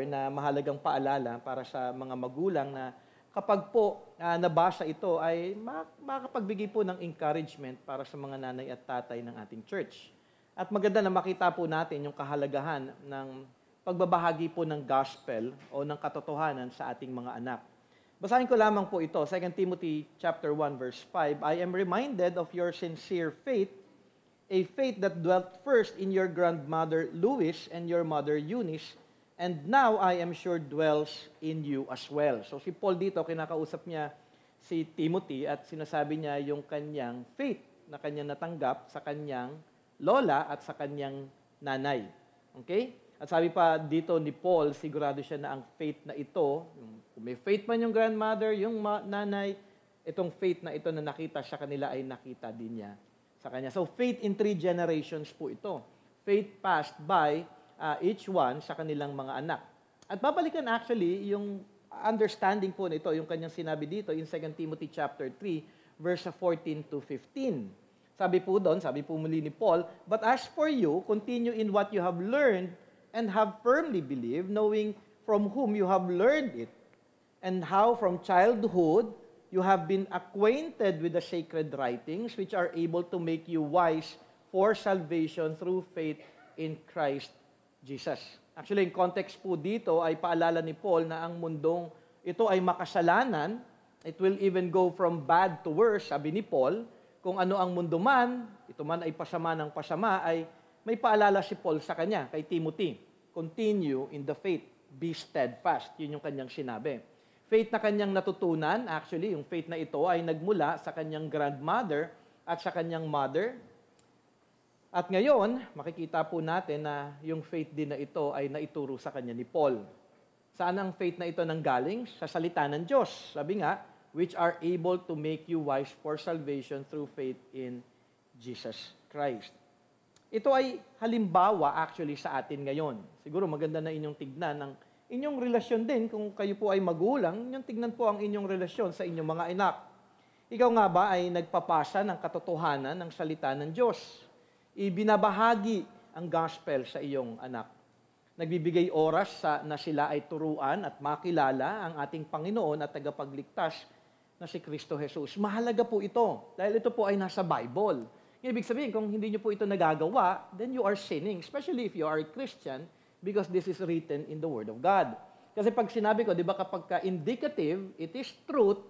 na mahalagang paalala para sa mga magulang na kapag po nabasa ito ay makapagbigay po ng encouragement para sa mga nanay at tatay ng ating church. At maganda na makita po natin yung kahalagahan ng pagbabahagi po ng gospel o ng katotohanan sa ating mga anak. Basahin ko lamang po ito, 2 Timothy chapter 1 verse 5. I am reminded of your sincere faith, a faith that dwelt first in your grandmother Lois and your mother Eunice, and now I am sure dwells in you as well. So si Paul dito, kinakausap niya si Timothy at sinasabi niya yung kanyang faith na kanyang natanggap sa kanyang lola at sa kanyang nanay. Okay? At sabi pa dito ni Paul, sigurado siya na ang faith na ito, kung may faith man yung grandmother, yung nanay, itong faith na ito na nakita sa kanila ay nakita din niya sa kanya. So faith in 3 generations po ito. Faith passed by each one sa kanilang mga anak. At babalikan actually yung understanding po nito, yung kanyang sinabi dito in 2 Timothy chapter 3, verse 14 to 15. Sabi po doon, sabi po muli ni Paul, "But as for you, continue in what you have learned and have firmly believed, knowing from whom you have learned it, and how from childhood you have been acquainted with the sacred writings, which are able to make you wise for salvation through faith in Christ Jesus." Actually, in context po dito ay paalala ni Paul na ang mundong ito ay makasalanan. It will even go from bad to worse, sabi ni Paul. Kung ano ang mundo man, ito man ay pasama ng pasama, ay may paalala si Paul sa kanya, kay Timothy. Continue in the faith, be steadfast. Yun yung kanyang sinabi. Faith na kanyang natutunan, actually, yung faith na ito ay nagmula sa kanyang grandmother at sa kanyang mother. At ngayon, makikita po natin na yung faith din na ito ay naituro sa kanya ni Paul. Saan ang faith na ito nanggaling? Sa salita ng Diyos. Sabi nga, which are able to make you wise for salvation through faith in Jesus Christ. Ito ay halimbawa actually sa atin ngayon. Siguro maganda na inyong tignan ang inyong relasyon din kung kayo po ay magulang, inyong tignan po ang inyong relasyon sa inyong mga anak. Ikaw nga ba ay nagpapasa ng katotohanan ng salita ng Diyos? Ibinabahagi ang gospel sa iyong anak. Nagbibigay oras na sila ay turuan at makilala ang ating Panginoon at tagapagligtas na si Kristo Jesus. Mahalaga po ito dahil ito po ay nasa Bible. Ibig sabihin, kung hindi nyo po ito nagagawa, then you are sinning, especially if you are a Christian, because this is written in the Word of God. Kasi pag sinabi ko, di ba kapag ka-indicative, it is truth,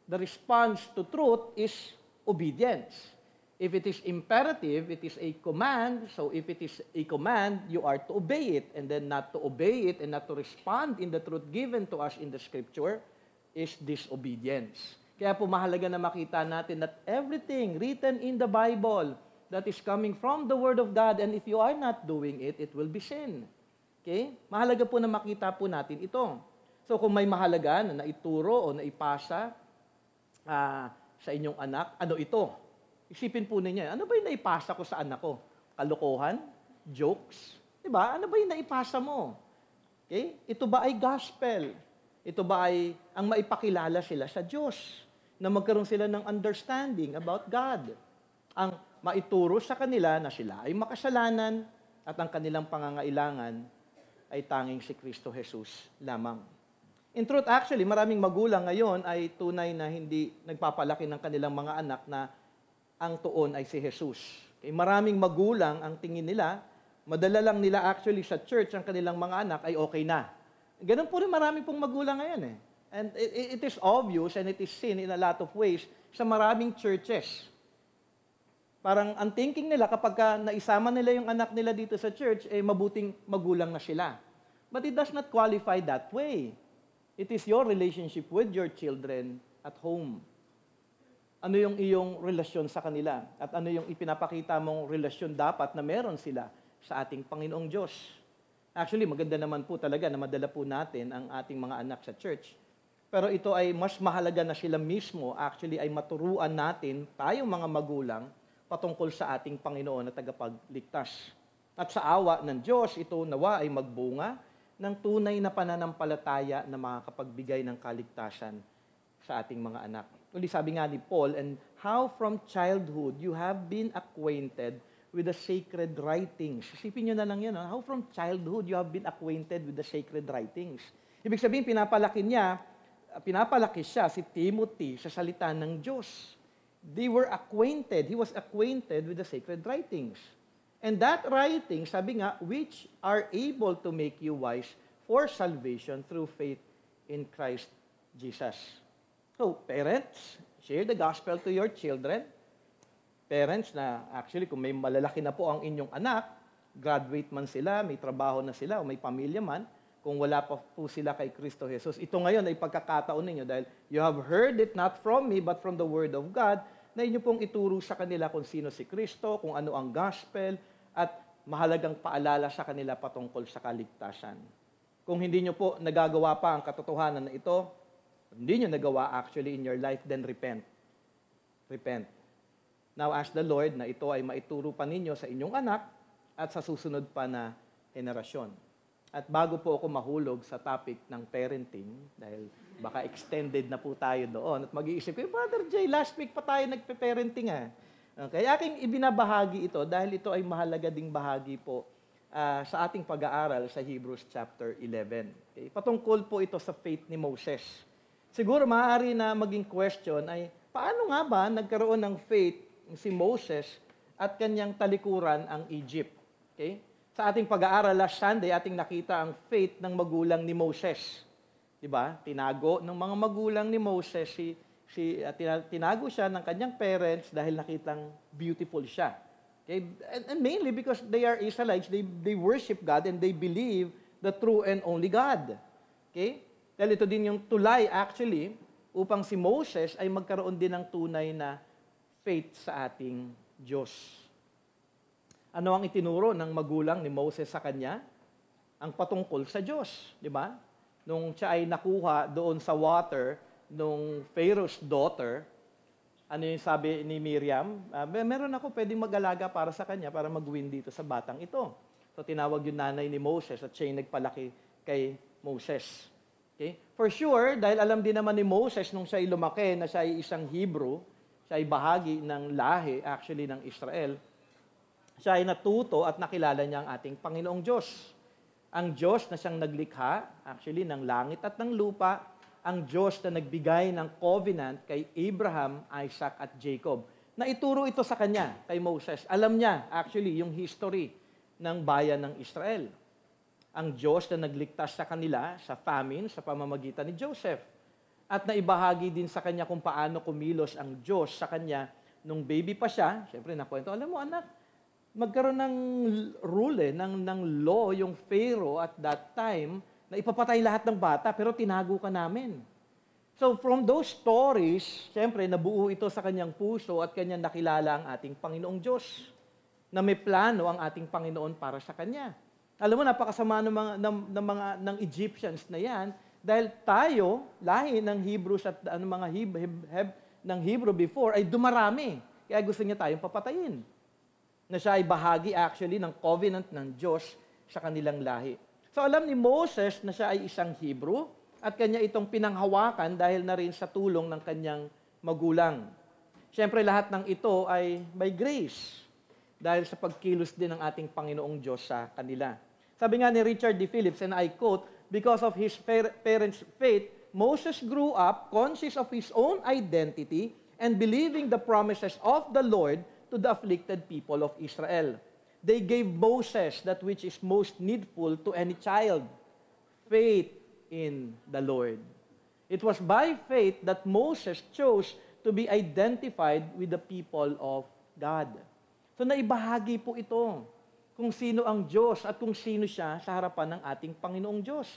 the response to truth is obedience. If it is imperative, it is a command. So if it is a command, you are to obey it. And then not to obey it and not to respond in the truth given to us in the Scripture is disobedience. Kaya po mahalaga na makita natin that everything written in the Bible that is coming from the Word of God, and if you are not doing it, it will be sin. Okay? Mahalaga po na makita po natin ito. So kung may mahalaga na naituro o naipasa sa inyong anak, ano ito? Isipin po ninyo, ano ba yung naipasa ko sa anak ko? Kalokohan? Jokes? Diba? Ano ba yung naipasa mo? Okay? Ito ba ay gospel? Ito ba ay ang maipakilala sila sa Diyos? Na magkaroon sila ng understanding about God. Ang maituro sa kanila na sila ay makasalanan at ang kanilang pangangailangan ay tanging si Kristo Jesus lamang. In truth, actually, maraming magulang ngayon ay tunay na hindi nagpapalaki ng kanilang mga anak na ang tuon ay si Jesus. Okay? Maraming magulang ang tingin nila, madala lang nila actually sa church ang kanilang mga anak ay okay na. Ganun po rin marami pong magulang ngayon eh. And it is obvious and it is seen in a lot of ways sa maraming churches. Parang ang thinking nila kapag naisama nila yung anak nila dito sa church, eh mabuting magulang na sila. But it does not qualify that way. It is your relationship with your children at home. Ano yung iyong relasyon sa kanila? At ano yung ipinapakita mong relasyon dapat na meron sila sa ating Panginoong Diyos? Actually, maganda naman po talaga na madala po natin ang ating mga anak sa church. Pero ito ay mas mahalaga na sila mismo, actually, ay maturuan natin, tayong mga magulang, patungkol sa ating Panginoon na tagapagligtas. At sa awa ng Diyos, ito nawa ay magbunga ng tunay na pananampalataya na makakapagbigay ng kaligtasan sa ating mga anak. Uli sabi nga ni Paul, and how from childhood you have been acquainted with the sacred writings. Isipin nyo na lang yun. How from childhood you have been acquainted with the sacred writings? Ibig sabihin, pinapalaki siya, si Timothy, sa salita ng Diyos. He was acquainted with the sacred writings. And that writing, sabi nga, which are able to make you wise for salvation through faith in Christ Jesus. So, parents, share the gospel to your children. Parents na, actually, kung may malalaki na po ang inyong anak, graduate man sila, may trabaho na sila, o may pamilya man, kung wala pa po sila kay Kristo Jesus. Ito ngayon ay pagkakataon ninyo dahil you have heard it not from me, but from the Word of God, na inyo pong ituro sa kanila kung sino si Kristo, kung ano ang gospel, at mahalagang paalala sa kanila patungkol sa kaligtasan. Kung hindi nyo po nagagawa pa ang katotohanan na ito, hindi nyo nagawa actually in your life, then repent. Repent. Now ask the Lord na ito ay maituro pa ninyo sa inyong anak at sa susunod pa na henerasyon. At bago po ako mahulog sa topic ng parenting, dahil baka extended na po tayo doon, at mag-iisip ko, Brother Jay, last week pa tayo nagpe-parenting Okay, aking ibinabahagi ito dahil ito ay mahalaga ding bahagi po sa ating pag-aaral sa Hebrews chapter 11. Okay? Patungkol po ito sa faith ni Moses. Siguro maaari na maging question ay, paano nga ba nagkaroon ng faith si Moses at kanyang talikuran ang Egypt? Okay? Sa ating pag-aaral last Sunday, ating nakita ang faith ng magulang ni Moses. Diba? Tinago ng mga magulang ni Moses tinago siya ng kanyang parents dahil nakitang beautiful siya. Okay? And mainly because they are Israelites, they worship God and they believe the true and only God. Okay? Dahil ito din yung tulay actually upang si Moses ay magkaroon din ng tunay na faith sa ating Diyos. Ano ang itinuro ng magulang ni Moses sa kanya? Ang patungkol sa Diyos, di ba? Nung siya ay nakuha doon sa water nung Pharaoh's daughter, ano yung sabi ni Miriam? Meron ako pwedeng mag-alaga para sa kanya para mag-win dito sa batang ito. So tinawag yung nanay ni Moses at siya yung nagpalaki kay Moses. Okay? For sure, dahil alam din naman ni Moses nung siya ay lumaki na siya ay isang Hebrew, siya ay bahagi ng lahi actually ng Israel, siya ay natuto at nakilala niya ang ating Panginoong Diyos. Ang Diyos na siyang naglikha, actually, ng langit at ng lupa, ang Diyos na nagbigay ng covenant kay Abraham, Isaac, at Jacob. Naituro ito sa kanya, kay Moses. Alam niya, actually, yung history ng bayan ng Israel. Ang Diyos na nagligtas sa kanila sa famine sa pamamagitan ni Joseph. At naibahagi din sa kanya kung paano kumilos ang Diyos sa kanya nung baby pa siya. Siyempre, nakwento, alam mo anak, magkaroon ng rule, ng law, yung Pharaoh at that time, na ipapatay lahat ng bata, pero tinago ka namin. So from those stories, siyempre, nabuo ito sa kanyang puso at kanyang nakilala ang ating Panginoong Diyos, na may plano ang ating Panginoon para sa kanya. Alam mo, napakasama ng Egyptians na yan, dahil tayo, lahi ng Hebrews at mga ng Hebrew before, ay dumarami. Kaya gusto niya tayong papatayin. Na siya ay bahagi actually ng covenant ng Diyos sa kanilang lahi. So alam ni Moses na siya ay isang Hebrew at kanya itong pinanghawakan dahil na rin sa tulong ng kanyang magulang. Siyempre lahat ng ito ay by grace dahil sa pagkilos din ng ating Panginoong Diyos sa kanila. Sabi nga ni Richard D. Phillips, and I quote, because of his parents' faith, Moses grew up conscious of his own identity and believing the promises of the Lord to the afflicted people of Israel. They gave Moses that which is most needful to any child, faith in the Lord. It was by faith that Moses chose to be identified with the people of God. So naibahagi po ito kung sino ang Diyos at kung sino siya sa harapan ng ating Panginoong Diyos.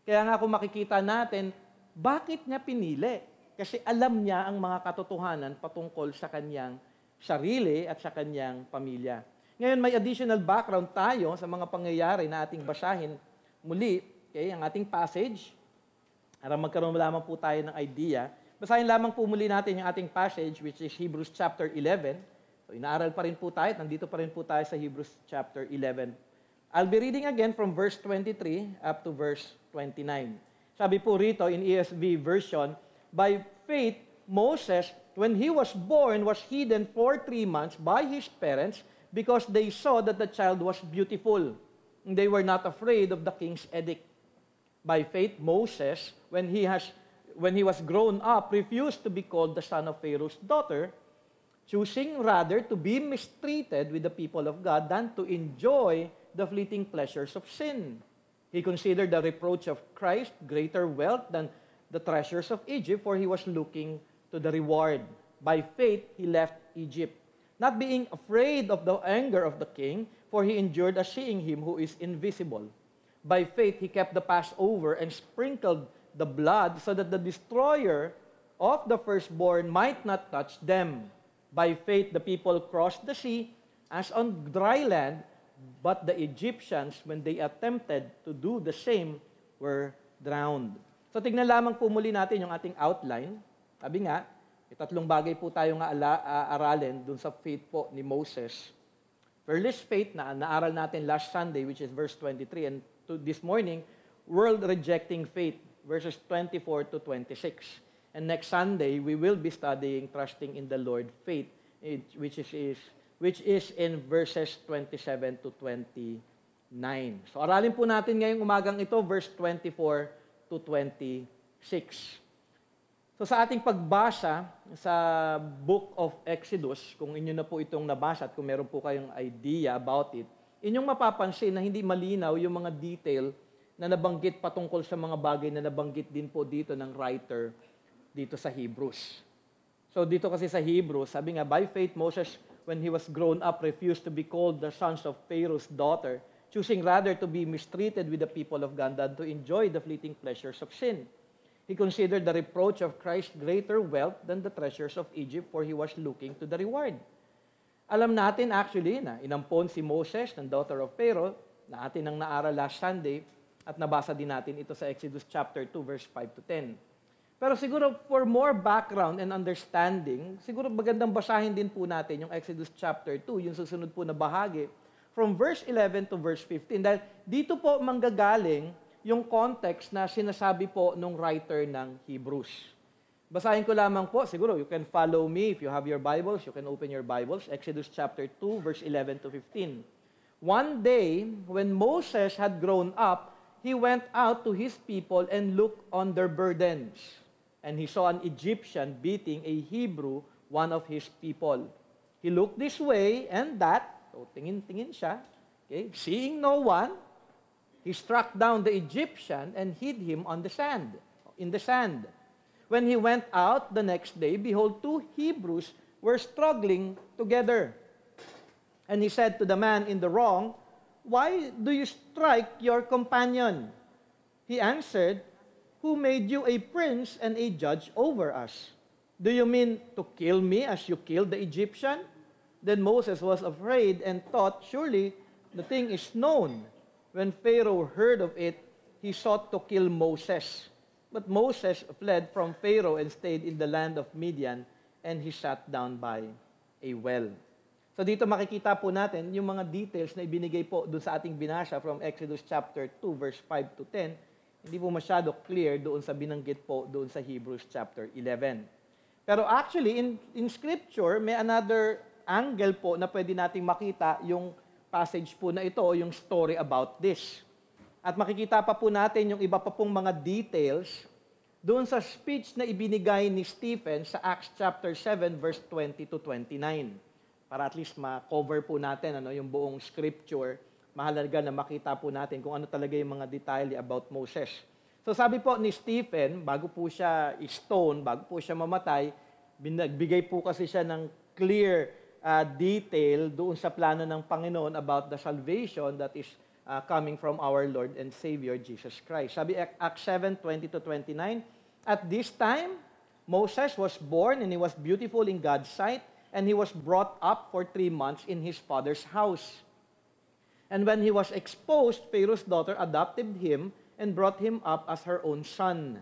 Kaya nga kung makikita natin, bakit niya pinili? Kasi alam niya ang mga katotohanan patungkol sa kanyang sarili at sa kanyang pamilya. Ngayon, may additional background tayo sa mga pangyayari na ating basahin muli. Okay, ang ating passage. Para magkaroon lamang po tayo ng idea. Basahin lamang po muli natin yung ating passage, which is Hebrews chapter 11. So, inaaral pa rin po tayo. Nandito pa rin po tayo sa Hebrews chapter 11. I'll be reading again from verse 23 up to verse 29. Sabi po rito in ESV version, by faith, Moses, when he was born, was hidden for 3 months by his parents because they saw that the child was beautiful. And they were not afraid of the king's edict. By faith, Moses, when he was grown up, refused to be called the son of Pharaoh's daughter, choosing rather to be mistreated with the people of God than to enjoy the fleeting pleasures of sin. He considered the reproach of Christ greater wealth than the treasures of Egypt, for he was looking to the reward. By faith, he left Egypt, not being afraid of the anger of the king, for he endured as seeing him who is invisible. By faith, he kept the Passover and sprinkled the blood so that the destroyer of the firstborn might not touch them. By faith, the people crossed the sea as on dry land, but the Egyptians, when they attempted to do the same, were drowned. So tignan lamang po muli natin yung ating outline. Sabi nga, tatlong bagay po tayo nga aralin dun sa faith po ni Moses. Fearless faith na naaral natin last Sunday, which is verse 23, and to this morning, world-rejecting faith, verses 24 to 26. And next Sunday, we will be studying trusting in the Lord faith, which is in verses 27 to 29. So aralin po natin ngayong umagang ito, verse 24 to 26. So sa ating pagbasa sa Book of Exodus, kung inyo na po itong nabasa at kung meron po kayong idea about it, inyong mapapansin na hindi malinaw yung mga detail na nabanggit patungkol sa mga bagay na nabanggit din po dito ng writer dito sa Hebrews. So dito kasi sa Hebrews, sabi nga, by faith Moses, when he was grown up, refused to be called the sons of Pharaoh's daughter, choosing rather to be mistreated with the people of God than to enjoy the fleeting pleasures of sin. He considered the reproach of Christ greater wealth than the treasures of Egypt, for he was looking to the reward. Alam natin actually na inampon si Moses, ng daughter of Pharaoh, na atin ang naaral last Sunday, at nabasa din natin ito sa Exodus chapter 2, verse 5 to 10. Pero siguro for more background and understanding, siguro magandang basahin din po natin yung Exodus chapter 2, yung susunod po na bahagi, from verse 11 to verse 15. Dahil dito po manggagaling yung context na sinasabi po nung writer ng Hebrews. Basahin ko lamang po, siguro you can follow me if you have your Bibles, you can open your Bibles, Exodus chapter 2, verse 11 to 15. One day, when Moses had grown up, he went out to his people and looked on their burdens. And he saw an Egyptian beating a Hebrew, one of his people. He looked this way and that, so tingin-tingin siya, okay? Seeing no one, he struck down the Egyptian and hid him in the sand. When he went out the next day, behold, two Hebrews were struggling together. And he said to the man in the wrong, "Why do you strike your companion?" He answered, "Who made you a prince and a judge over us? Do you mean to kill me as you killed the Egyptian?" Then Moses was afraid and thought, "Surely the thing is known." When Pharaoh heard of it, he sought to kill Moses. But Moses fled from Pharaoh and stayed in the land of Midian, and he sat down by a well. So dito makikita po natin yung mga details na ibinigay po doon sa ating binasa from Exodus chapter 2, verse 5 to 10. Hindi po masyado clear doon sa binanggit po doon sa Hebrews chapter 11. Pero actually, in Scripture, may another angle po na pwede nating makita yung passage po na ito, yung story about this. At makikita pa po natin yung iba pa pong mga details doon sa speech na ibinigay ni Stephen sa Acts chapter 7, verse 20 to 29. Para at least ma-cover po natin yung buong Scripture, mahalaga na makita po natin kung ano talaga yung mga detalye about Moses. So sabi po ni Stephen, bago po siya i-stone, bago po siya mamatay, bigay po kasi siya ng clear detail doon sa plano ng Panginoon about the salvation that is coming from our Lord and Savior Jesus Christ. Sabi Acts 7, 20 to 29, "At this time, Moses was born and he was beautiful in God's sight, and he was brought up for 3 months in his father's house. And when he was exposed, Pharaoh's daughter adopted him and brought him up as her own son.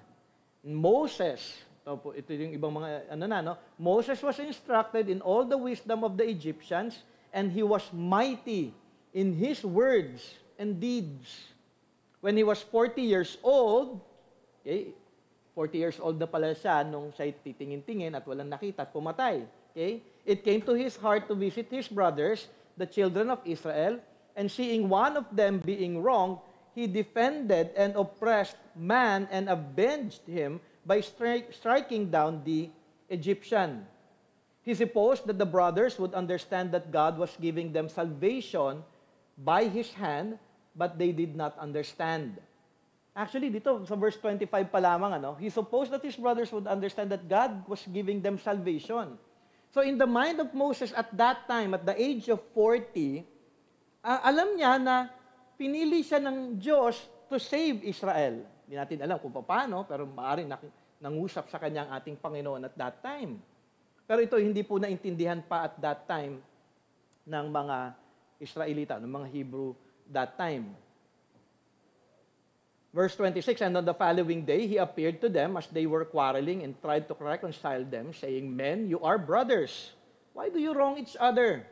Moses," ito yung ibang mga "Moses was instructed in all the wisdom of the Egyptians, and he was mighty in his words and deeds. When he was 40 years old," okay, 40 years old na pala siya nung siya titingin-tingin at walang nakita at pumatay. Okay? "It came to his heart to visit his brothers the children of Israel, and seeing one of them being wronged, he defended and oppressed man and avenged him by striking down the Egyptian. He supposed that the brothers would understand that God was giving them salvation by His hand, but they did not understand. Actually, dito sa verse 25 pa lamang, he supposed that his brothers would understand that God was giving them salvation. So in the mind of Moses at that time, at the age of 40, alam niya na pinili siya ng Diyos to save Israel. Hindi natin alam kung paano, pero maaaring nangusap sa kanya ang ating Panginoon at that time. Pero ito hindi po naintindihan pa at that time ng mga Israelita, ng mga Hebrew that time. Verse 26, and on the following day, he appeared to them as they were quarreling and tried to reconcile them, saying, Men, you are brothers. Why do you wrong each other?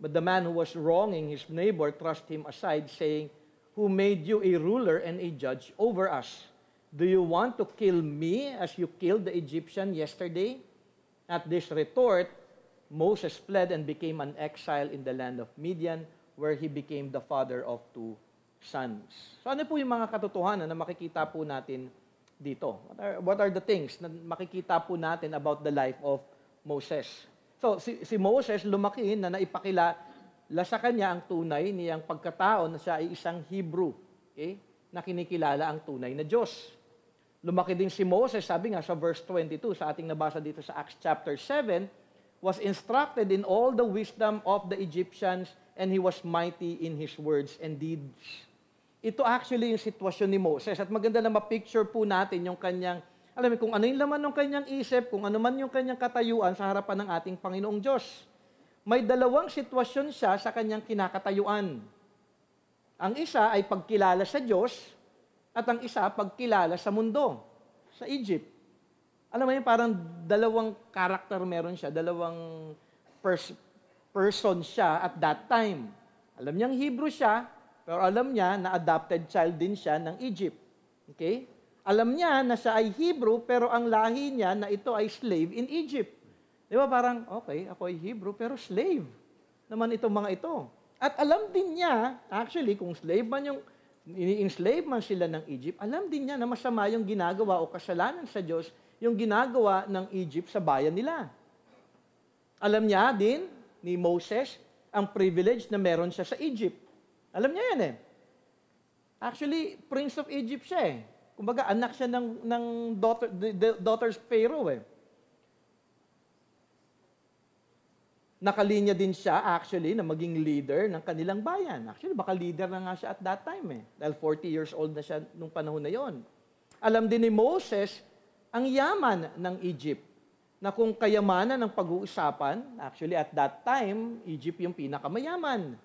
But the man who was wronging his neighbor thrust him aside, saying, Who made you a ruler and a judge over us? Do you want to kill me as you killed the Egyptian yesterday? At this retort, Moses fled and became an exile in the land of Midian, where he became the father of 2 sons. So ano po yung mga katotohanan na makikita po natin dito? What are the things na makikita po natin about the life of Moses? So si Moses lumaki na naipakilala sa kanya ang tunay niyang pagkatao na siya ay isang Hebrew, okay? Na kinikilala ang tunay na Diyos. Lumaki din si Moses, sabi nga sa verse 22, sa ating nabasa dito sa Acts chapter 7, was instructed in all the wisdom of the Egyptians, and he was mighty in his words and deeds. Ito actually yung sitwasyon ni Moses. At maganda na ma-picture po natin yung kanyang, alam mo, kung ano yung laman ng kanyang isip, kung ano man yung kanyang katayuan sa harapan ng ating Panginoong Diyos. May dalawang sitwasyon siya sa kanyang kinakatayuan. Ang isa ay pagkilala sa Diyos, at ang isa pagkilala sa mundo, sa Egypt. Alam mo yun, parang dalawang karakter meron siya, dalawang person siya at that time. Alam niyang Hebrew siya, pero alam niya na adopted child din siya ng Egypt. Okay? Alam niya na siya ay Hebrew, pero ang lahi niya na ito ay slave in Egypt. Di ba parang, okay, ako ay Hebrew, pero slave naman itong mga ito. At alam din niya, actually, kung slave man yung, ini-enslave man sila ng Egypt, alam din niya na masama yung ginagawa o kasalanan sa Diyos, yung ginagawa ng Egypt sa bayan nila. Alam niya din ni Moses ang privilege na meron siya sa Egypt. Alam niya yan eh. Actually, Prince of Egypt siya eh. Kumbaga, anak siya ng daughters Pharaoh eh. Nakalinya din siya actually na maging leader ng kanilang bayan. Actually, baka leader na nga siya at that time eh. Dahil 40 years old na siya nung panahon na yon. Alam din ni Moses ang yaman ng Egypt. Na kung kayamanan ng pag-uusapan, actually at that time, Egypt yung pinakamayaman.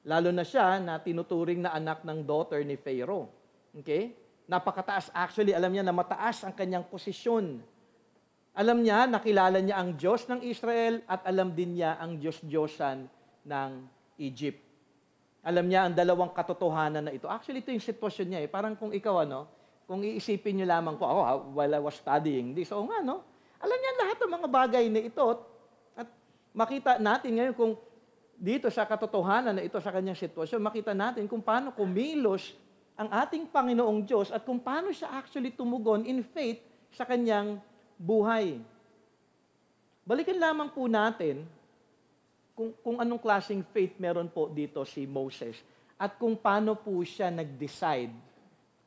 Lalo na siya na tinuturing na anak ng daughter ni Pharaoh. Okay? Napakataas. Actually, alam niya na mataas ang kanyang posisyon. Alam niya, nakilala niya ang Diyos ng Israel at alam din niya ang Diyos-Diyosan ng Egypt. Alam niya ang dalawang katotohanan na ito. Actually, ito yung sitwasyon niya eh. Parang kung ikaw, kung iisipin niyo lamang po, ako, while I was studying this, oo nga, alam niya lahat ng mga bagay na ito at makita natin ngayon kung dito sa katotohanan na ito sa kanyang sitwasyon, makita natin kung paano kumilos ang ating Panginoong Diyos at kung paano siya actually tumugon in faith sa kanyang buhay. Balikan lamang po natin kung anong klaseng faith meron po dito si Moses at kung paano po siya nag-decide,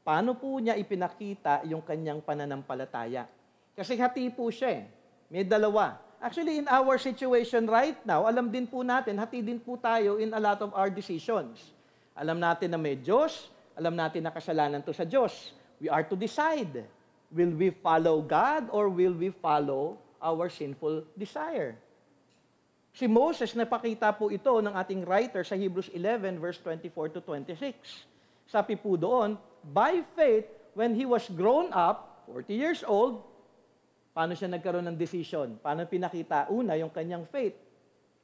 paano po niya ipinakita yung kanyang pananampalataya. Kasi hati po siya eh. May dalawa. Actually, in our situation right now, alam din po natin, hati din po tayo in a lot of our decisions. Alam natin na may Diyos, alam natin na kasalanan to sa Diyos. We are to decide. Will we follow God or will we follow our sinful desire? Si Moses, napakita po ito ng ating writer sa Hebrews 11, verse 24 to 26. Sabi po doon, by faith, when he was grown up, 40 years old, paano siya nagkaroon ng decision? Paano pinakita? Una, yung kanyang faith.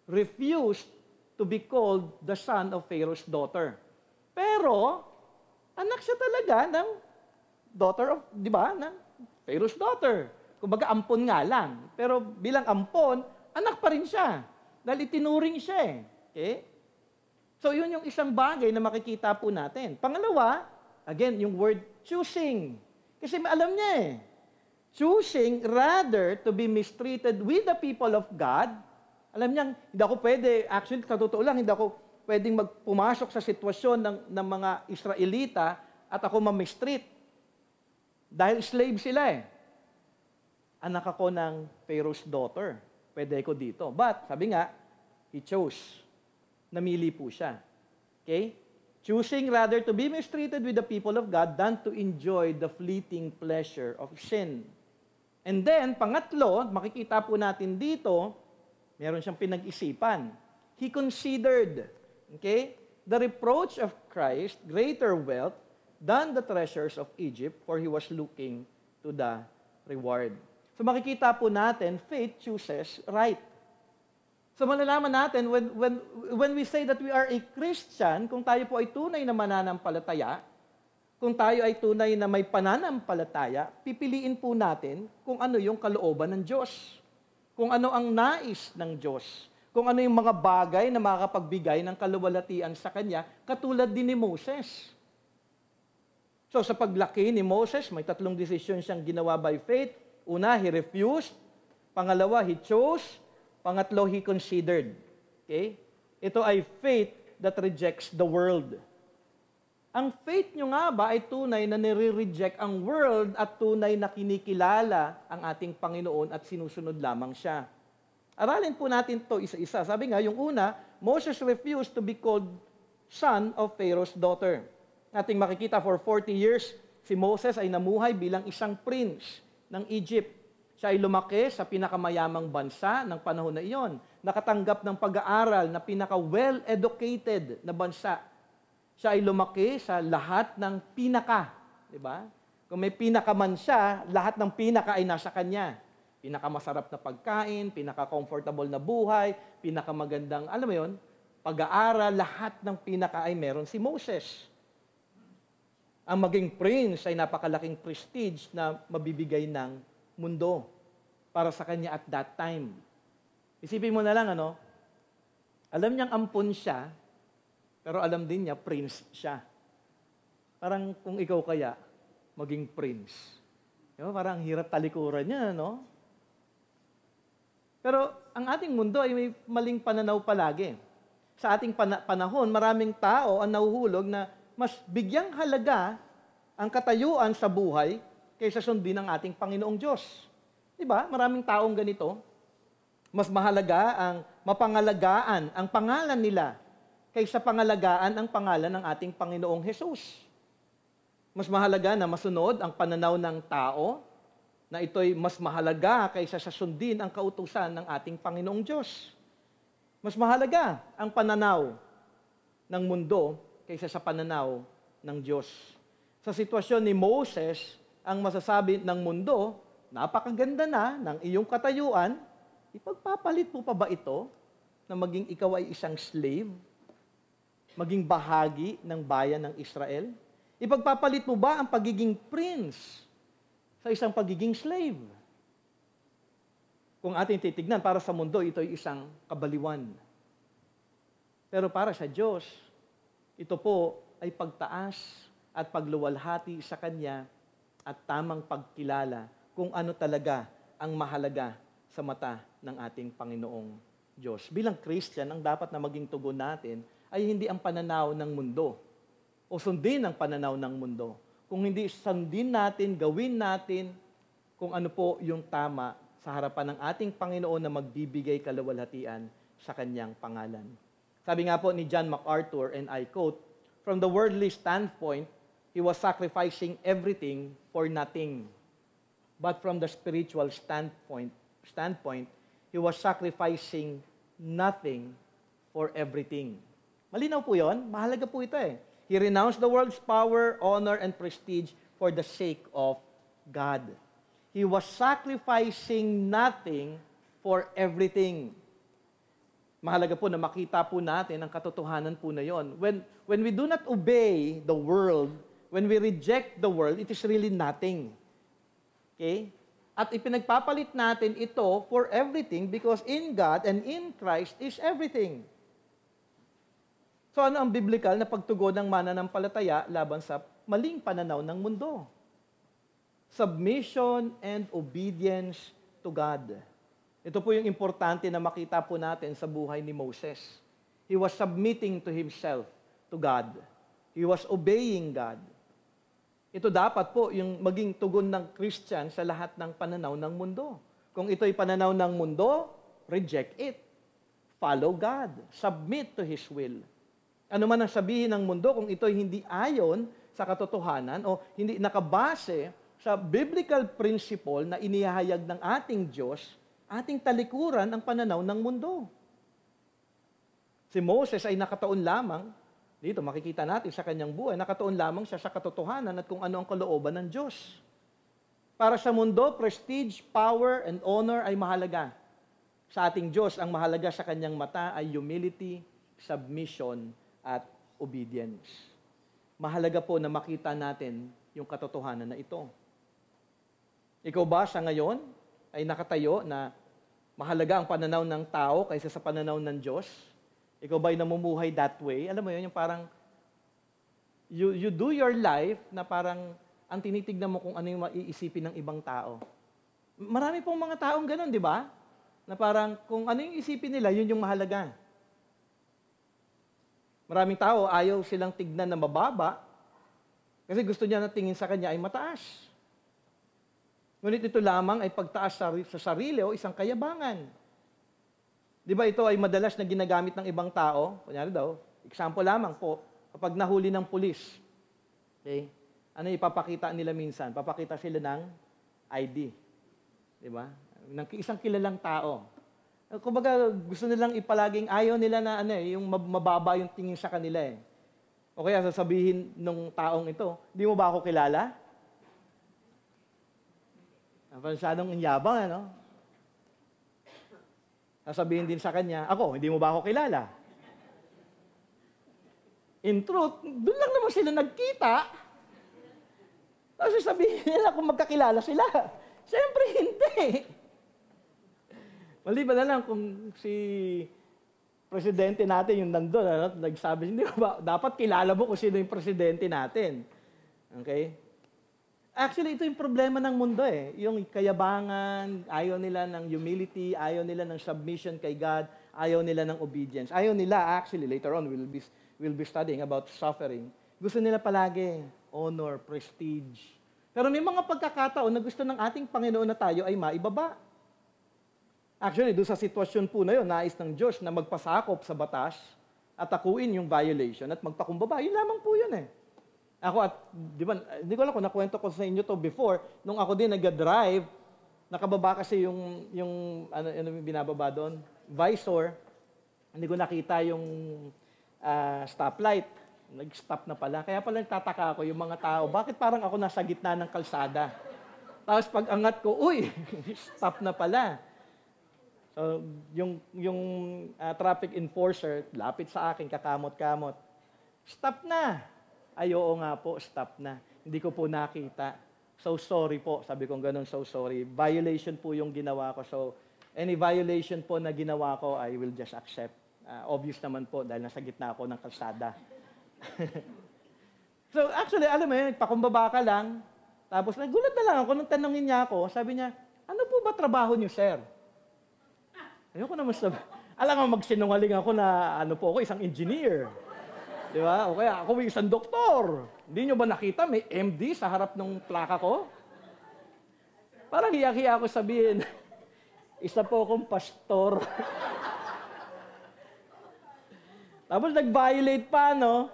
Refused to be called the son of Pharaoh's daughter. Pero, anak siya talaga ng daughter of, di ba, ng Pharaoh's daughter. Kumbaga, ampon nga lang. Pero bilang ampon, anak pa rin siya. Dahil itinuring siya eh. Okay? So yun yung isang bagay na makikita po natin. Pangalawa, again, yung word choosing. Kasi alam niya eh, choosing rather to be mistreated with the people of God. Alam niya, hindi ako pwede, actually, katotoo lang, hindi ako pwedeng pumasok sa sitwasyon ng mga Israelita at ako ma-mistreat. Dahil slave sila eh. Anak ako ng Pharaoh's daughter. Pwede ko dito. But, sabi nga, he chose. Namili po siya. Okay? Choosing rather to be mistreated with the people of God than to enjoy the fleeting pleasure of sin. And then, pangatlo, makikita po natin dito, meron siyang pinag-isipan. He considered, okay, the reproach of Christ greater wealth than the treasures of Egypt, for he was looking to the reward. So makikita po natin, faith chooses right. So malalaman natin, when we say that we are a Christian, kung tayo po ay tunay na mananampalataya, kung tayo ay tunay na may pananampalataya, pipiliin po natin kung ano yung kalooban ng Diyos. Kung ano ang nais ng Diyos. Kung ano yung mga bagay na makakapagbigay ng kaluwalhatian sa Kanya, katulad din ni Moses. So sa paglaki ni Moses, may 3 desisyon siyang ginawa by faith. Una, he refused. Pangalawa, he chose. Pangatlo, he considered. Okay? Ito ay faith that rejects the world. Ang faith nyo nga ba ay tunay na nire-reject ang world at tunay na kinikilala ang ating Panginoon at sinusunod lamang siya. Aralin po natin to isa-isa. Sabi nga, yung una, Moses refused to be called son of Pharaoh's daughter. Ating makikita for 40 years, si Moses ay namuhay bilang isang prince ng Egypt. Siya ay lumaki sa pinakamayamang bansa ng panahon na iyon. Nakatanggap ng pag-aaral na pinaka-well-educated na bansa. Siya ay lumaki sa lahat ng pinaka, di ba? Kung may pinaka man siya, lahat ng pinaka ay nasa kanya. Pinakamasarap na pagkain, pinaka-comfortable na buhay, pinakamagandang, alam mo yon, pag-aaral, lahat ng pinaka ay meron si Moses. Ang maging prince ay napakalaking prestige na mabibigay ng mundo para sa kanya at that time. Isipin mo na lang, alam niyang ampon siya, pero alam din niya, prince siya. Parang kung ikaw kaya, maging prince. Diba? Parang hirap talikuran niya, no? Pero ang ating mundo ay may maling pananaw palagi. Sa ating panahon, maraming tao ang nahuhulog na mas bigyang halaga ang katayuan sa buhay kaysa sundin ng ating Panginoong Diyos. Diba? Maraming taong ganito. Mas mahalaga ang mapangalagaan ang pangalan nila kaysa pangalagaan ang pangalan ng ating Panginoong Hesus. Mas mahalaga na masunod ang pananaw ng tao, na ito'y mas mahalaga kaysa sa sundin ang kautusan ng ating Panginoong Diyos. Mas mahalaga ang pananaw ng mundo kaysa sa pananaw ng Diyos. Sa sitwasyon ni Moses, ang masasabi ng mundo, napakaganda na ng iyong katayuan, ipagpapalit mo pa ba ito na maging ikaw ay isang slave? Maging bahagi ng bayan ng Israel? Ipagpapalit mo ba ang pagiging prince sa isang pagiging slave? Kung ating titignan, para sa mundo, ito ay isang kabaliwan. Pero para sa Diyos, ito po ay pagtaas at pagluwalhati sa Kanya at tamang pagkilala kung ano talaga ang mahalaga sa mata ng ating Panginoong Diyos. Bilang Christian, ang dapat na maging tugon natin ay hindi ang pananaw ng mundo o sundin ang pananaw ng mundo. Kung hindi sundin natin, gawin natin kung ano po yung tama sa harapan ng ating Panginoon na magbibigay kaluwalhatian sa Kanyang pangalan. Sabi nga po ni John MacArthur, and I quote, "From the worldly standpoint, he was sacrificing everything for nothing. But from the spiritual standpoint, he was sacrificing nothing for everything." Malinaw po yun. Mahalaga po ito eh. He renounced the world's power, honor, and prestige for the sake of God. He was sacrificing nothing for everything. Mahalaga po na makita po natin ang katotohanan po na yon. When we do not obey the world, when we reject the world, it is really nothing. Okay? At ipinagpapalit natin ito for everything because in God and in Christ is everything. So ano ang biblical na pagtugon ng mananampalataya laban sa maling pananaw ng mundo? Submission and obedience to God. Ito po yung importante na makita po natin sa buhay ni Moses. He was submitting to himself, to God. He was obeying God. Ito dapat po yung maging tugon ng Christian sa lahat ng pananaw ng mundo. Kung ito'y pananaw ng mundo, reject it. Follow God. Submit to His will. Ano man ang sabihin ng mundo, kung ito'y hindi ayon sa katotohanan o hindi nakabase sa biblical principle na inihahayag ng ating Diyos, ating talikuran ang pananaw ng mundo. Si Moses ay nakataon lamang, dito makikita natin sa kanyang buhay, nakataon lamang siya sa katotohanan at kung ano ang kalooban ng Diyos. Para sa mundo, prestige, power, and honor ay mahalaga. Sa ating Diyos, ang mahalaga sa kanyang mata ay humility, submission, at obedience. Mahalaga po na makita natin yung katotohanan na ito. Ikaw ba sa ngayon ay nakatayo na mahalaga ang pananaw ng tao kaysa sa pananaw ng Diyos? Ikaw ba ay namumuhay that way? Alam mo yun, yung parang you do your life na parang ang tinitignan mo kung ano yung maiisipin ng ibang tao. Marami pong mga taong ganun, di ba? Na parang kung ano yung isipin nila, yun yung mahalaga. Maraming tao, ayaw silang tignan na mababa kasi gusto niya na tingin sa kanya ay mataas. Ngunit ito lamang ay pagtaas sa sarili o isang kayabangan. Di ba ito ay madalas na ginagamit ng ibang tao? Kunyari daw, example lamang po, kapag nahuli ng pulis, okay, ano ipapakita nila minsan? Papakita sila ng ID. Di ba? Ng isang kilalang tao. Kumbaga, gusto nilang ipalaging ayaw nila na yung mababa yung tingin sa kanila eh. O kaya sasabihin nung taong ito, di mo ba ako kilala? Masyadong yabang, ano? Sasabihin din sa kanya, ako, hindi mo ba ako kilala? In truth, doon lang naman sila nagkita. Tapos sasabihin nila kung magkakilala sila. Siyempre, hindi. Maliban na lang kung si presidente natin yung nandun, nagsabi, hindi ba, dapat kilala mo kung sino yung presidente natin. Okay? Actually, ito yung problema ng mundo eh. Yung kayabangan, ayaw nila ng humility, ayaw nila ng submission kay God, ayaw nila ng obedience. Ayaw nila, actually, later on, we'll be studying about suffering. Gusto nila palagi, honor, prestige. Pero may mga pagkakataon na gusto ng ating Panginoon na tayo ay maibaba. Actually, doon sa sitwasyon po na yun, nais ng Diyos na magpasakop sa batas at akuin yung violation at magpakumbaba. Yun lamang po yun eh. Ako at, di ba, hindi ko alam kung nakwento ko sa inyo to before, nung ako din nag-drive, nakababa kasi yung binababa doon, visor, hindi ko nakita yung stoplight. Nag-stop na pala. Kaya pala nagtataka ako yung mga tao, bakit parang ako nasa gitna ng kalsada? Tapos pag angat ko, uy, stop na pala. So, yung traffic enforcer, lapit sa akin, kakamot-kamot. Stop na! Ay, oo nga po, stop na. Hindi ko po nakita. So, sorry po. Sabi ko ganun, so sorry. Violation po yung ginawa ko. So, any violation po na ginawa ko, I will just accept. Obvious naman po, dahil nasa gitna ako ng kalsada. So, actually, alam mo yun, pakumbaba ka lang. Tapos, nagulat na lang ako nung tanongin niya ako. Sabi niya, ano po ba trabaho niyo, sir? Ayoko naman sabi. Alam mo, magsinungaling ako na isang engineer. Di ba? O kaya ako isang doktor. Hindi nyo ba nakita may MD sa harap ng plaka ko? Parang hiya-hiya ako sabihin, isa po akong pastor. Tapos nag-violate pa, no?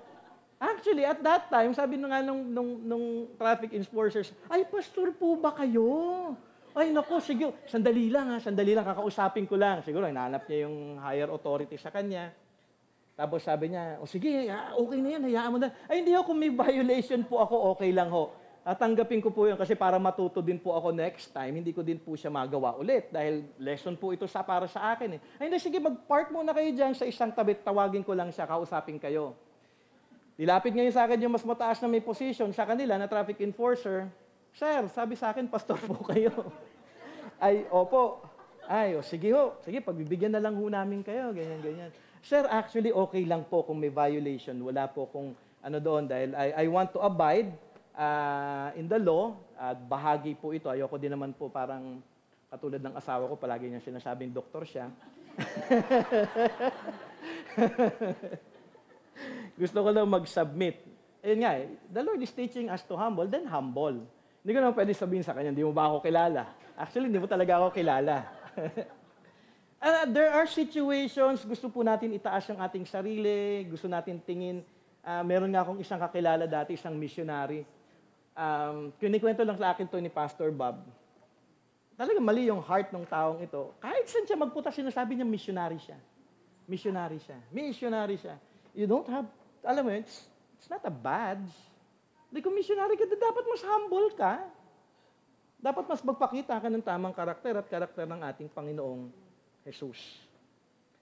Actually, at that time, sabi nga nung traffic enforcers, ay, pastor po ba kayo? Ay, naku, sige, sandali lang, kakausapin ko lang. Siguro, hinahanap niya yung higher authority sa kanya. Tapos sabi niya, sige, okay na yan, hayaan mo na. Ay, hindi ako, may violation po ako, okay lang ho. Tatanggapin ko po yun kasi para matuto din po ako next time, hindi ko din po siya magawa ulit dahil lesson po ito para sa akin. Ay, hindi, sige, mag-park muna kayo dyan sa isang tabi, tawagin ko lang siya, kausapin kayo. Dilapit ngayon sa akin yung mas mataas na may position sa kanila na traffic enforcer. Sir, sabi sa akin, pastor po kayo. Ay, opo. Ay, sige ho. Sige, pagbibigyan na lang ho namin kayo. Ganyan, ganyan. Sir, actually, okay lang po kung may violation. Wala po kung ano doon dahil I want to abide in the law. At bahagi po ito. Ayoko din naman po parang katulad ng asawa ko, palagi niya sinasabing doktor siya. Gusto ko lang mag-submit. Ayun nga the Lord is teaching us to humble, then humble. Hindi ko naman pwede sabihin sa kanya, hindi mo ba ako kilala? Actually, hindi mo talaga ako kilala. There are situations, gusto po natin itaas yung ating sarili, gusto natin tingin. Meron nga akong isang kakilala dati, isang missionary. Kinikwento lang sa akin to ni Pastor Bob. Talaga mali yung heart ng taong ito. Kahit saan siya magpunta, sinasabi niya missionary siya. Missionary siya. Missionary siya. You don't have, alam mo, it's not a badge. Hindi kung missionary ka, dapat mas humble ka. Dapat mas magpakita ka ng tamang karakter at karakter ng ating Panginoong Jesus.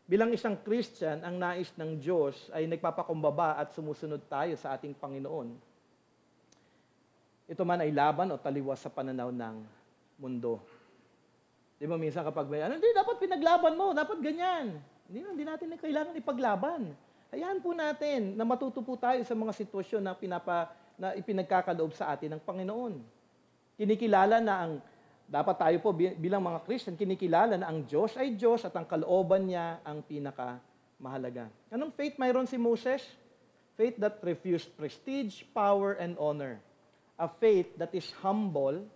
Bilang isang Christian, ang nais ng Diyos ay nagpapakumbaba at sumusunod tayo sa ating Panginoon. Ito man ay laban o taliwas sa pananaw ng mundo. Di ba minsan kapag may, hindi, dapat pinaglaban mo, dapat ganyan. Hindi natin kailangan ipaglaban. Hayaan po natin na matuto po tayo sa mga sitwasyon na ipinagkakaloob sa atin ng Panginoon. Kinikilala na dapat tayo po bilang mga Christian, kinikilala na ang Diyos ay Diyos at ang kalooban niya ang pinakamahalaga. Anong faith mayroon si Moses? Faith that refused prestige, power, and honor. A faith that is humble,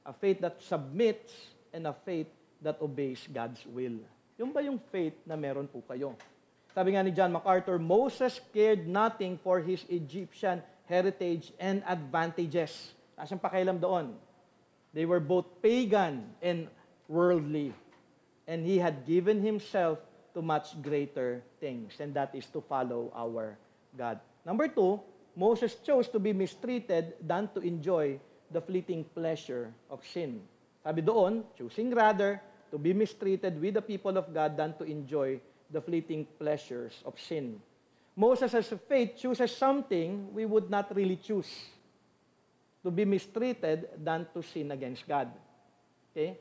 a faith that submits, and a faith that obeys God's will. Yung ba yung faith na meron po kayo? Sabi nga ni John MacArthur, Moses cared nothing for his Egyptian heritage and advantages. Asyang pakialam doon. They were both pagan and worldly. And he had given himself to much greater things, and that is to follow our God. Number 2, Moses chose to be mistreated than to enjoy the fleeting pleasure of sin. Sabi doon, choosing rather to be mistreated with the people of God than to enjoy the fleeting pleasures of sin. Moses' faith chooses something we would not really choose. To be mistreated than to sin against God. Okay?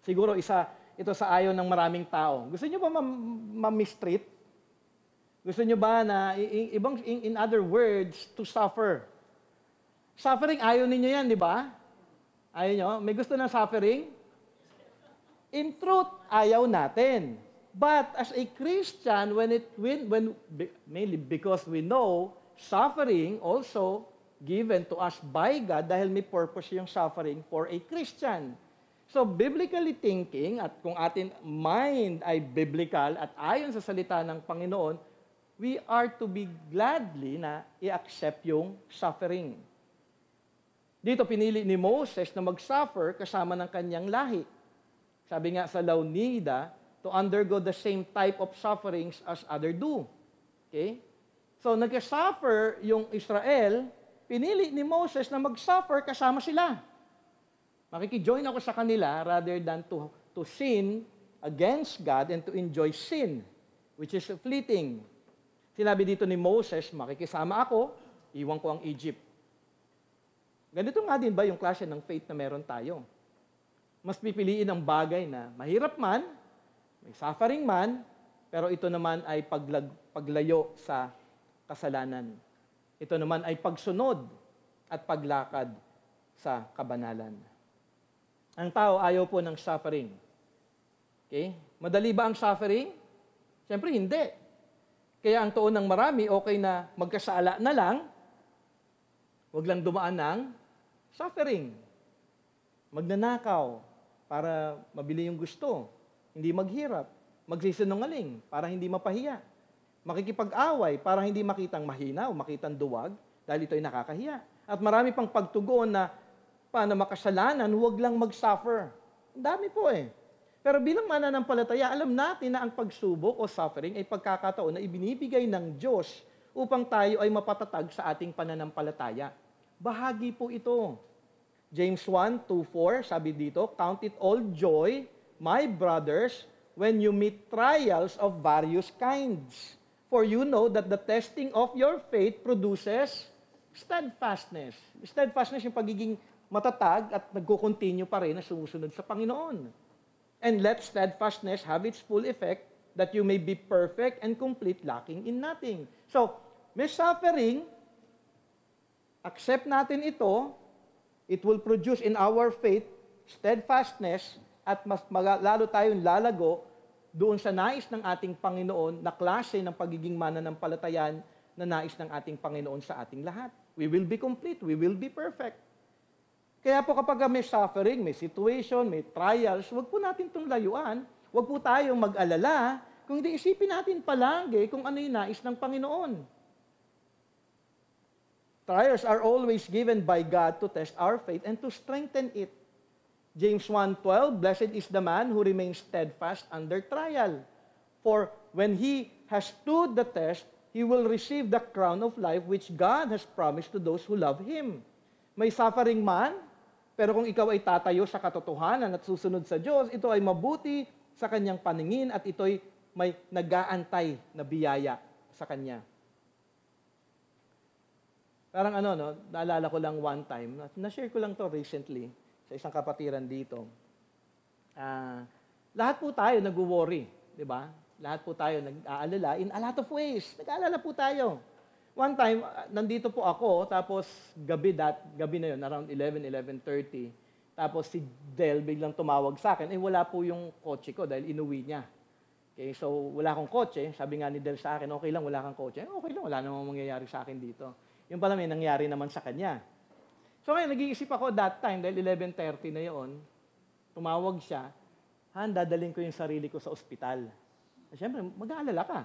Siguro ito sa ayaw ng maraming tao. Gusto niyo ba ma-mistreat? Gusto niyo ba na, in other words, to suffer? Suffering, ayaw ninyo yan, di ba? Ayaw nyo? May gusto ng suffering? In truth, ayaw natin. But as a Christian, mainly because we know suffering also given to us by God dahil may purpose yung suffering for a Christian. So, biblically thinking, at kung ating mind ay biblical at ayon sa salita ng Panginoon, we are to be gladly na i-accept yung suffering. Dito pinili ni Moses na mag-suffer kasama ng kanyang lahi. Sabi nga sa Launida, to undergo the same type of sufferings as other do. Okay? So, nag-suffer yung Israel, pinili ni Moses na mag-suffer kasama sila. Makikijoin ako sa kanila rather than to sin against God and to enjoy sin, which is fleeting. Sinabi dito ni Moses, makikisama ako, iwan ko ang Egypt. Ganito nga din ba yung klase ng faith na meron tayo? Mas pipiliin ang bagay na mahirap man, may suffering man, pero ito naman ay paglayo sa kasalanan. Ito naman ay pagsunod at paglakad sa kabanalan. Ang tao ayaw po ng suffering. Okay? Madali ba ang suffering? Siyempre, hindi. Kaya ang tuon ng marami, okay na magkasala na lang, huwag lang dumaan ng suffering. Magnanakaw para mabili yung gusto. Hindi maghirap. Magsisinungaling para hindi mapahiya. Makikipag-away para hindi makitang mahina o makitang duwag dahil ito ay nakakahiya. At marami pang pagtugon na paano makasalanan, huwag lang mag-suffer. Ang dami po eh. Pero bilang mananampalataya, alam natin na ang pagsubok o suffering ay pagkakataon na ibinibigay ng Diyos upang tayo ay mapatatag sa ating pananampalataya. Bahagi po ito. James 1:2-4, sabi dito, count it all joy, my brothers, when you meet trials of various kinds. For you know that the testing of your faith produces steadfastness. Steadfastness yung pagiging matatag at nagko-continue pa rin na sumusunod sa Panginoon. And let steadfastness have its full effect that you may be perfect and complete, lacking in nothing. So, may suffering, accept natin ito, it will produce in our faith steadfastness at lalo tayong lalago doon sa nais ng ating Panginoon na klase ng pagiging mananampalatayan na nais ng ating Panginoon sa ating lahat. We will be complete, we will be perfect. Kaya po kapag may suffering, may situation, may trials, huwag po natin itong layuan. Huwag po tayong mag-alala, kung hindi isipin natin palagi kung ano yung nais ng Panginoon. Trials are always given by God to test our faith and to strengthen it. James 1:12, blessed is the man who remains steadfast under trial. For when he has stood the test, he will receive the crown of life which God has promised to those who love Him. May suffering man, pero kung ikaw ay tatayo sa katotohanan at susunod sa Diyos, ito ay mabuti sa kanyang paningin at ito'y may nag-aantay na biyaya sa kanya. Parang naalala ko lang one time, na-share ko lang to recently sa isang kapatiran dito. Lahat po tayo nag-worry, di ba? Lahat po tayo nag-aalala in a lot of ways. Nag-aalala po tayo. One time, nandito po ako, tapos gabi na yun, around 11:30. Tapos si Del biglang tumawag sa akin, wala po yung kotse ko dahil inuwi niya. Okay, so wala akong kotse. Sabi nga ni Del sa akin, okay lang, wala kang kotse. Okay lang, wala namang mangyayari sa akin dito. Yung pala may nangyari naman sa kanya. So ngayon, nag-iisip ako that time, dahil 11:30 na yun, tumawag siya, dadalhin ko yung sarili ko sa ospital. Siyempre, mag-aalala ka.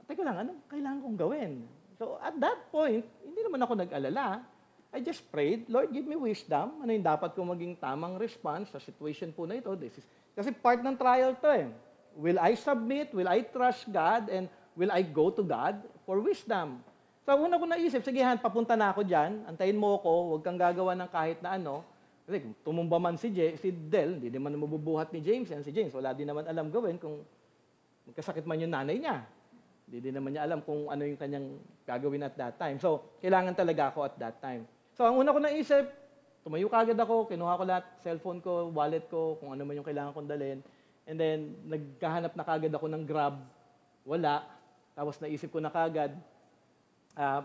Teka lang, anong kailangan kong gawin? So at that point, hindi naman ako nag-alala. I just prayed, Lord, give me wisdom. Ano yung dapat kong maging tamang response sa situation po na ito? Kasi part ng trial to eh. Will I submit? Will I trust God? And will I go to God for wisdom? So una ko naisip, sige Han, papunta na ako dyan. Antayin mo ako, huwag kang gagawa ng kahit na ano. Kasi kung tumumba man si Del, hindi naman mabubuhat ni James. Yan si James, wala din naman alam gawin kung magkasakit man yung nanay niya. Hindi din naman niya alam kung ano yung kanyang gagawin at that time. So, kailangan talaga ako at that time. So, ang una ko naisip, tumayo kagad ako, kinuha ko lahat, cellphone ko, wallet ko, kung ano man yung kailangan kong dalhin. And then, nagkahanap na kagad ako ng Grab. Wala. Tapos naisip ko na kagad,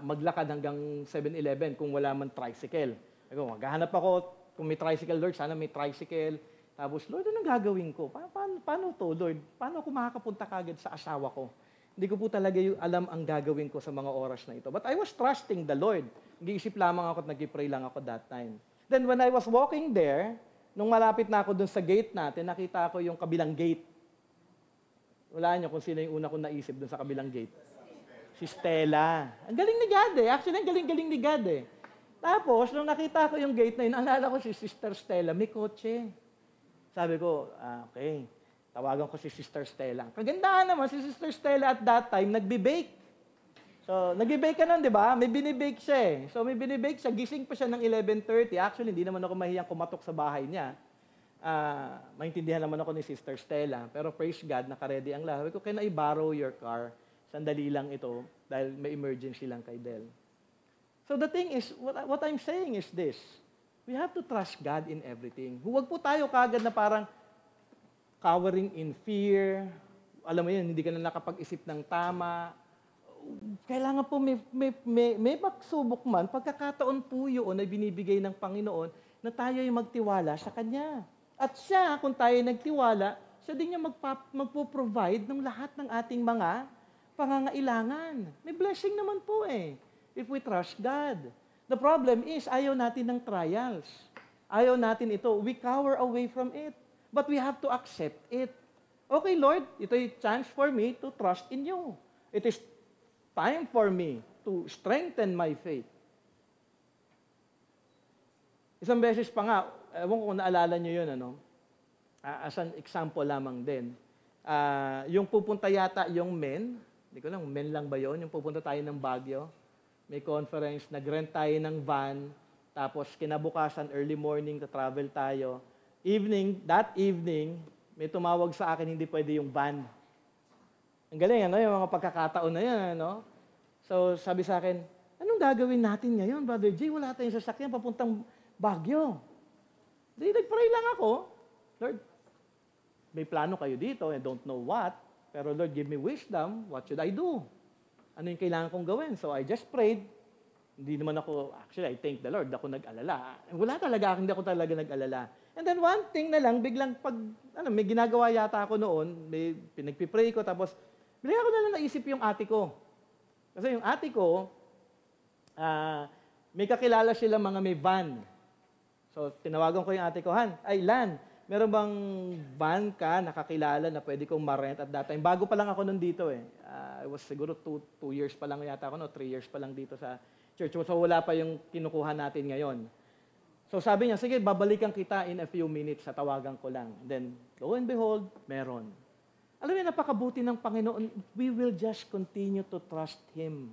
maglakad hanggang 7-Eleven kung wala man tricycle. Maghahanap ako, kung may tricycle, Lord, sana may tricycle. Tapos, Lord, anong gagawin ko? Paano to, Lord? Paano ako makakapunta kagad sa asawa ko? Hindi ko po talaga yung alam ang gagawin ko sa mga oras na ito. But I was trusting the Lord. Nag-iisip lamang ako at nag-pray lang ako that time. Then when I was walking there, nung malapit na ako dun sa gate natin, nakita ko yung kabilang gate. Wala niyo kung sino yung una kong naisip dun sa kabilang gate. Si Stella. Ang galing ni God eh. Actually, ang galing-galing ni God eh. Tapos, nung nakita ko yung gate na yun, naalala ko si Sister Stella, may kotse. Sabi ko, okay. Tawagan ko si Sister Stella. Kagandahan naman, si Sister Stella at that time, nagbe-bake. So, nagbe-bake ka nun, di ba? May binibake siya eh. So, may binibake siya. Gising pa siya ng 11:30. Actually, hindi naman ako mahiyang kumatok sa bahay niya. Maintindihan naman ako ni Sister Stella. Pero praise God, naka-ready ang lahat. Sabi ko, can I borrow your car? Sandali lang ito dahil may emergency lang kay Del. So, the thing is, what I'm saying is this. We have to trust God in everything. Huwag po tayo kagad na parang cowering in fear, alam mo yun, hindi ka na nakapag-isip ng tama. Kailangan po may magsubok man, pagkakataon po yun na binibigay ng Panginoon na tayo ay magtiwala sa Kanya. At siya, kung tayo nagtiwala, siya din yung magpo-provide ng lahat ng ating mga pangangailangan. May blessing naman po eh, if we trust God. The problem is, ayaw natin ng trials. Ayaw natin ito. We cower away from it. But we have to accept it. Okay, Lord, ito yung chance for me to trust in you. It is time for me to strengthen my faith. Isang beses pa nga, ewan ko kung naalala nyo yun, as an example lamang din. Yung pupunta yata yung men, hindi ko lang, men lang ba yun? Yung pupunta tayo ng Baguio, may conference, nag-rent tayo ng van, tapos kinabukasan, early morning, travel tayo. That evening, may tumawag sa akin, hindi pwede yung van. Ang galing, yung mga pagkakataon na yan, So, sabi sa akin, anong gagawin natin ngayon, Brother J? Wala tayong sasakyan, papuntang Baguio. Di, nag-pray lang ako. Lord, may plano kayo dito, I don't know what. Pero Lord, give me wisdom. What should I do? Ano yung kailangan kong gawin? So I just prayed. Hindi naman ako, actually, I thank the Lord, ako nag-alala. Hindi ako talaga nag-alala. And then one thing na lang, biglang may ginagawa yata ako noon, may pinagpipray ko, tapos biglang ako na lang naisip yung ate ko. Kasi yung ate ko, may kakilala sila mga may van. So, tinawagan ko yung ate ko, Lan, meron bang van ka nakakilala na pwede kong ma-rent at that time? Bago pa lang ako nun dito eh. I was siguro 2 years pa lang yata ako, 3 years pa lang dito sa church. So, wala pa yung kinukuha natin ngayon. So, sabi niya, sige, babalikan kita in a few minutes sa tawagan ko lang. And then, lo and behold, meron. Alam niyo, napakabuti ng Panginoon. We will just continue to trust Him.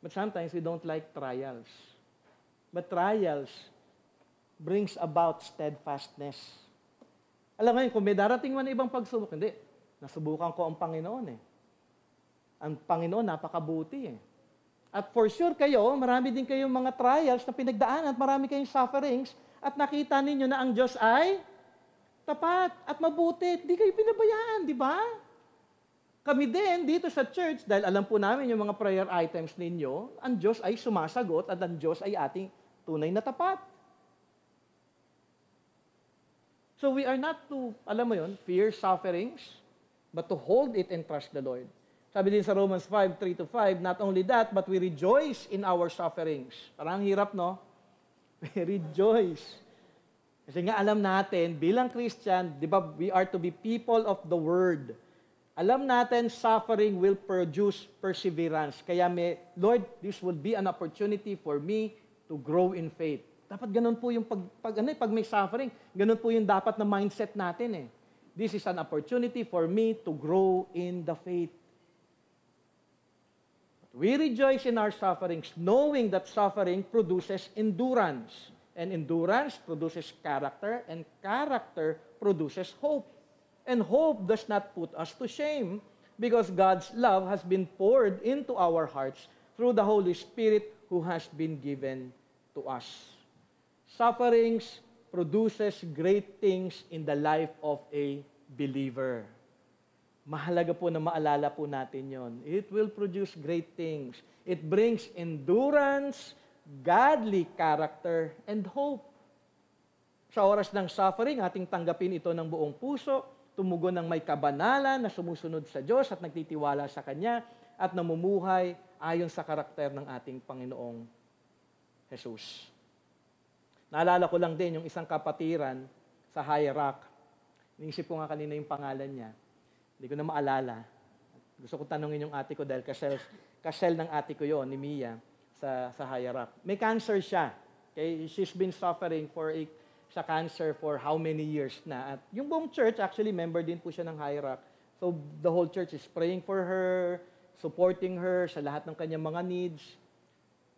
But sometimes we don't like trials. But trials brings about steadfastness. Alam mo, kung may darating man ibang pagsubok, hindi. Nasubukan ko ang Panginoon eh. Ang Panginoon, napakabuti eh. At for sure kayo, marami din kayong mga trials na pinagdaanan at marami kayong sufferings at nakita ninyo na ang Diyos ay tapat at mabuti. Di kayo pinabayaan, di ba? Kami din dito sa church, dahil alam po namin yung mga prayer items ninyo, ang Diyos ay sumasagot at ang Diyos ay ating tunay na tapat. So we are not to, fear sufferings, but to hold it and trust the Lord. Sabi din sa Romans 5:3-5, not only that, but we rejoice in our sufferings. Parang hirap, no? We rejoice. Kasi nga alam natin, bilang Christian, di ba, we are to be people of the Word. Alam natin, suffering will produce perseverance. Kaya Lord, this will be an opportunity for me to grow in faith. Dapat ganun po yung pag may suffering, ganun po yung dapat na mindset natin eh. This is an opportunity for me to grow in the faith. We rejoice in our sufferings, knowing that suffering produces endurance. And endurance produces character, and character produces hope. And hope does not put us to shame, because God's love has been poured into our hearts through the Holy Spirit who has been given to us. Sufferings produces great things in the life of a believer. Mahalaga po na maalala po natin yon. It will produce great things. It brings endurance, godly character, and hope. Sa oras ng suffering, ating tanggapin ito ng buong puso, tumugon ng may kabanalan na sumusunod sa Diyos at nagtitiwala sa Kanya at namumuhay ayon sa karakter ng ating Panginoong Jesus. Naalala ko lang din yung isang kapatiran sa High Rock. Iniisip ko nga kanina yung pangalan niya. Hindi ko na maalala. Gusto ko tanungin yung ate ko dahil kasel ng ate ko yon ni Mia sa High Rock. May cancer siya. Okay? She's been suffering sa cancer for how many years na. At yung buong church, actually, member din po siya ng High Rock. So, the whole church is praying for her, supporting her sa lahat ng kanyang mga needs.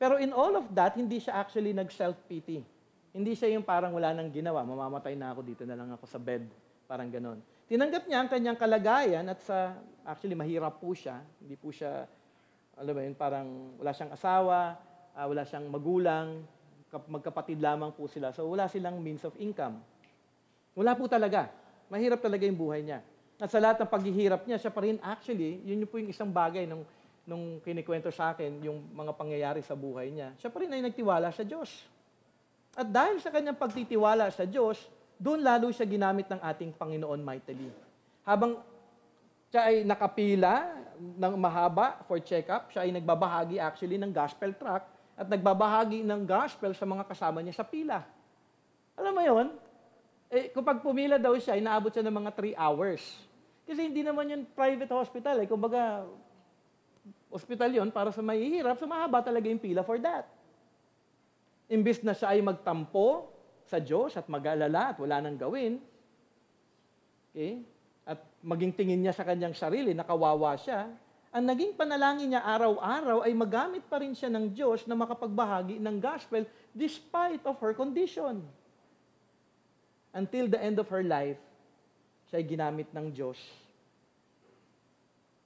Pero in all of that, hindi siya actually nag-self-pity. Hindi siya yung parang wala nang ginawa, mamamatay na ako, dito na lang ako sa bed. Parang ganon. Tinanggap niya ang kanyang kalagayan at actually, mahirap po siya. Hindi po siya, parang wala siyang asawa, wala siyang magulang, magkapatid lamang po sila. So, wala silang means of income. Wala po talaga. Mahirap talaga yung buhay niya. At sa lahat ng paghihirap niya, siya pa rin actually, yun po yung isang bagay nung kinikwento sa akin, yung mga pangyayari sa buhay niya. Siya pa rin ay nagtiwala sa Diyos. At dahil sa kanyang pagtitiwala sa Diyos, doon lalo siya ginamit ng ating Panginoon mightily. Habang siya ay nakapila ng mahaba for check-up, siya ay nagbabahagi actually ng gospel tract, at nagbabahagi ng gospel sa mga kasama niya sa pila. Alam mo yon? Kapag pumila daw siya, inaabot siya ng mga 3 hours. Kasi hindi naman yun private hospital. Kumbaga, hospital yon para sa mahihirap, so mahaba talaga yung pila for that. Imbis na siya ay magtampo sa Diyos at mag-alala at wala nang gawin, okay? At maging tingin niya sa kanyang sarili, nakawawa siya, ang naging panalangin niya araw-araw ay magamit pa rin siya ng Diyos na makapagbahagi ng gospel despite of her condition. Until the end of her life, siya ay ginamit ng Diyos.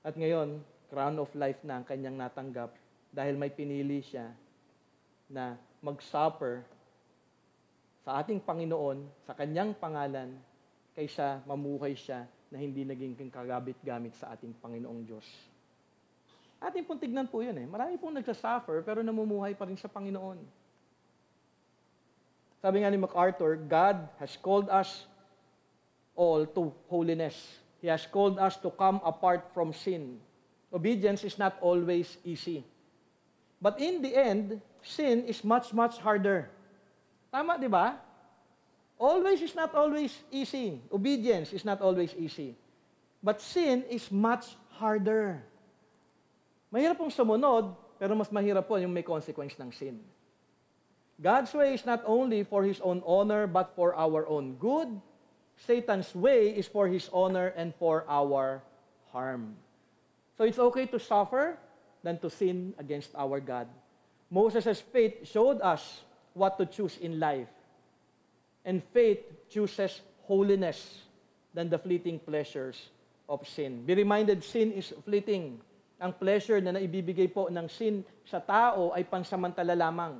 At ngayon, crown of life na ang kanyang natanggap dahil may pinili siya na mag-suffer sa ating Panginoon, sa kanyang pangalan, kaysa mamuhay siya na hindi naging kagabit-gamit sa ating Panginoong Diyos. Ating pong tignan po yun eh. Marami pong nagsasuffer pero namumuhay pa rin sa Panginoon. Sabi nga ni MacArthur, God has called us all to holiness. He has called us to come apart from sin. Obedience is not always easy. But in the end, sin is much, much harder. Tama, di ba? Always is not always easy. Obedience is not always easy. But sin is much harder. Mahirap pong sumunod, pero mas mahirap po yung may consequence ng sin. God's way is not only for His own honor, but for our own good. Satan's way is for his honor and for our harm. So it's okay to suffer than to sin against our God. Moses' faith showed us what to choose in life. And faith chooses holiness than the fleeting pleasures of sin. Be reminded, sin is fleeting. Ang pleasure na naibibigay po ng sin sa tao ay pansamantala lamang.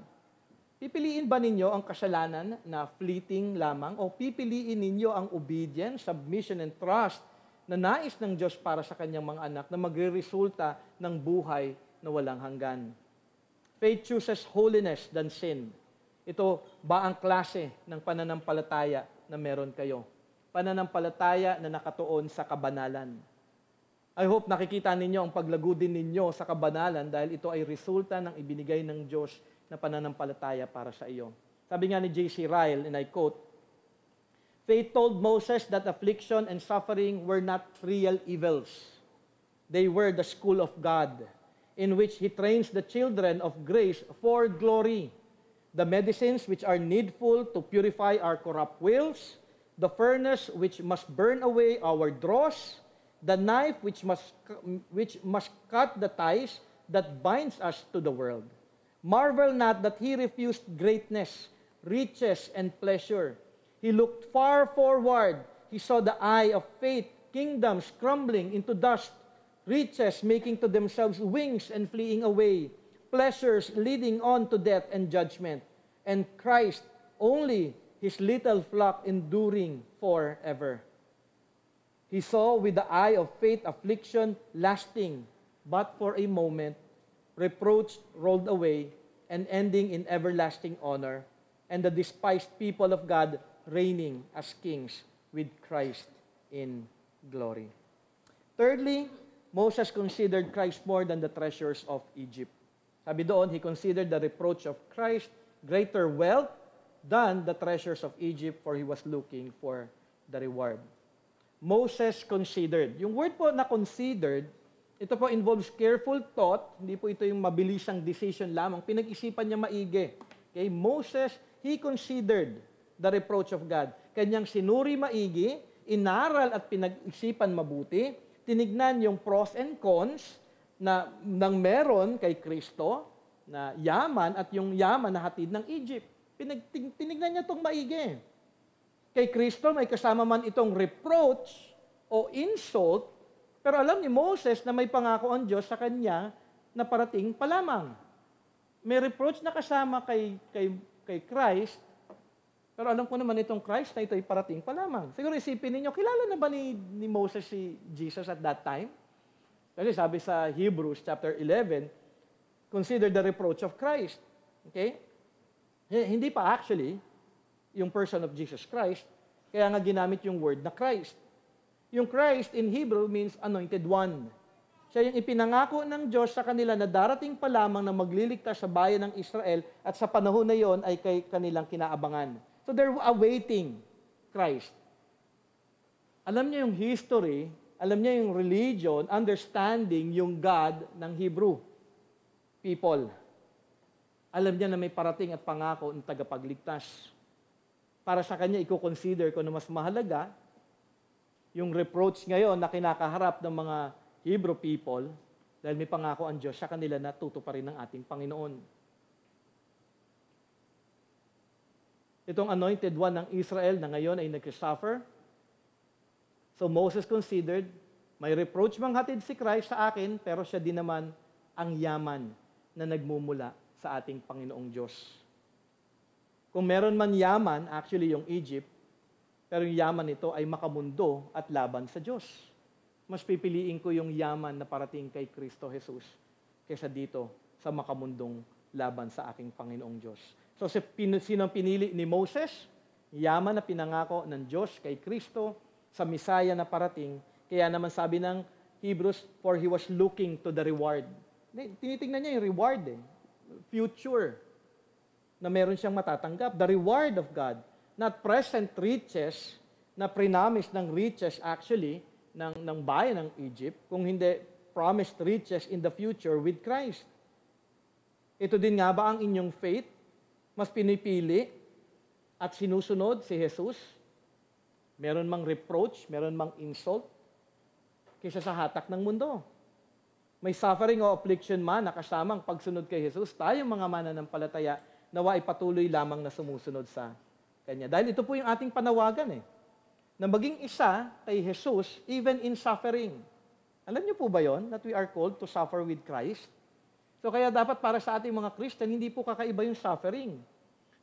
Pipiliin ba ninyo ang kasalanan na fleeting lamang o pipiliin ninyo ang obedience, submission, and trust na nais ng Diyos para sa kanyang mga anak na magre-resulta ng buhay na walang hanggan? Faith chooses holiness than sin. Ito ba ang klase ng pananampalataya na meron kayo? Pananampalataya na nakatuon sa kabanalan. I hope nakikita ninyo ang paglago din ninyo sa kabanalan dahil ito ay resulta ng ibinigay ng Diyos na pananampalataya para sa iyo. Sabi nga ni J.C. Ryle, and I quote, "Faith told Moses that affliction and suffering were not real evils. They were the school of God, in which He trains the children of grace for glory, the medicines which are needful to purify our corrupt wills, the furnace which must burn away our dross, the knife which must cut the ties that binds us to the world. Marvel not that He refused greatness, riches, and pleasure. He looked far forward. He saw the eye of faith, kingdoms crumbling into dust, riches making to themselves wings and fleeing away, pleasures leading on to death and judgment, and Christ only, His little flock enduring forever. He saw with the eye of faith affliction lasting but for a moment, reproach rolled away, and ending in everlasting honor, and the despised people of God reigning as kings with Christ in glory." Thirdly, Moses considered Christ more than the treasures of Egypt. Sabi doon, he considered the reproach of Christ greater wealth than the treasures of Egypt, for he was looking for the reward. Moses considered. Yung word po na considered, ito po involves careful thought, hindi po ito yung mabilisang decision lamang. Pinag-isipan niya maigi. Okay? Moses, he considered the reproach of God. Kanyang sinuri maigi, inaral at pinag-isipan mabuti, tinignan yung pros and cons na nang meron kay Kristo, na yaman at yung yaman na hatid ng Egypt. Tinignan niya itong maigi. Kay Kristo, may kasama man itong reproach o insult, pero alam ni Moses na may pangako ang Diyos sa kanya na parating pa lamang. May reproach na kasama kay Christ, pero alam ko naman itong Christ na ito ay parating pa lamang. Siguro isipin ninyo, kilala na ba ni Moses si Jesus at that time? Kasi sabi sa Hebrews chapter 11, consider the reproach of Christ. Okay? Hindi pa actually yung person of Jesus Christ, kaya nga ginamit yung word na Christ. Yung Christ in Hebrew means anointed one. Siya yung ipinangako ng Diyos sa kanila na darating pa lamang na magliligtas sa bayan ng Israel at sa panahon na yon ay kay kanilang kinaabangan. So they're awaiting Christ. Alam niya yung history, alam niya yung religion, understanding yung God ng Hebrew people. Alam niya na may parating at pangako ng tagapagligtas. Para sa kanya, i-consider ko na mas mahalaga yung reproach ngayon na kinakaharap ng mga Hebrew people dahil may pangako ang Diyos sa kanila na tutuparin ng ating Panginoon. Itong anointed one ng Israel na ngayon ay nag-suffer. So Moses considered, may reproach mang hatid si Christ sa akin, pero siya din naman ang yaman na nagmumula sa ating Panginoong Diyos. Kung meron man yaman, actually yung Egypt, Pero yung yaman nito ay makamundo at laban sa Diyos. Mas pipiliin ko yung yaman na parating kay Kristo Jesus kaysa dito sa makamundong laban sa aking Panginoong Diyos. So, sino ang pinili ni Moses? Yaman na pinangako ng Diyos kay Kristo sa Misaya na parating. Kaya naman sabi ng Hebrews, for he was looking to the reward. Tinitingnan niya yung reward future na meron siyang matatanggap. The reward of God. Not present riches na prinamis ng riches actually ng bayan ng Egypt, kung hindi promised riches in the future with Christ. Ito din nga ba ang inyong faith? Mas pinipili at sinusunod si Jesus? Meron mang reproach, meron mang insult, kaysa sa hatak ng mundo. May suffering o affliction man na kasamang pagsunod kay Jesus, tayong mga mananampalataya, nawa ay patuloy lamang na sumusunod sa Kanya. Dahil ito po yung ating panawagan na maging isa kay Jesus even in suffering. Alam niyo po ba yon that we are called to suffer with Christ? So kaya dapat para sa ating mga Christian, hindi po kakaiba yung suffering.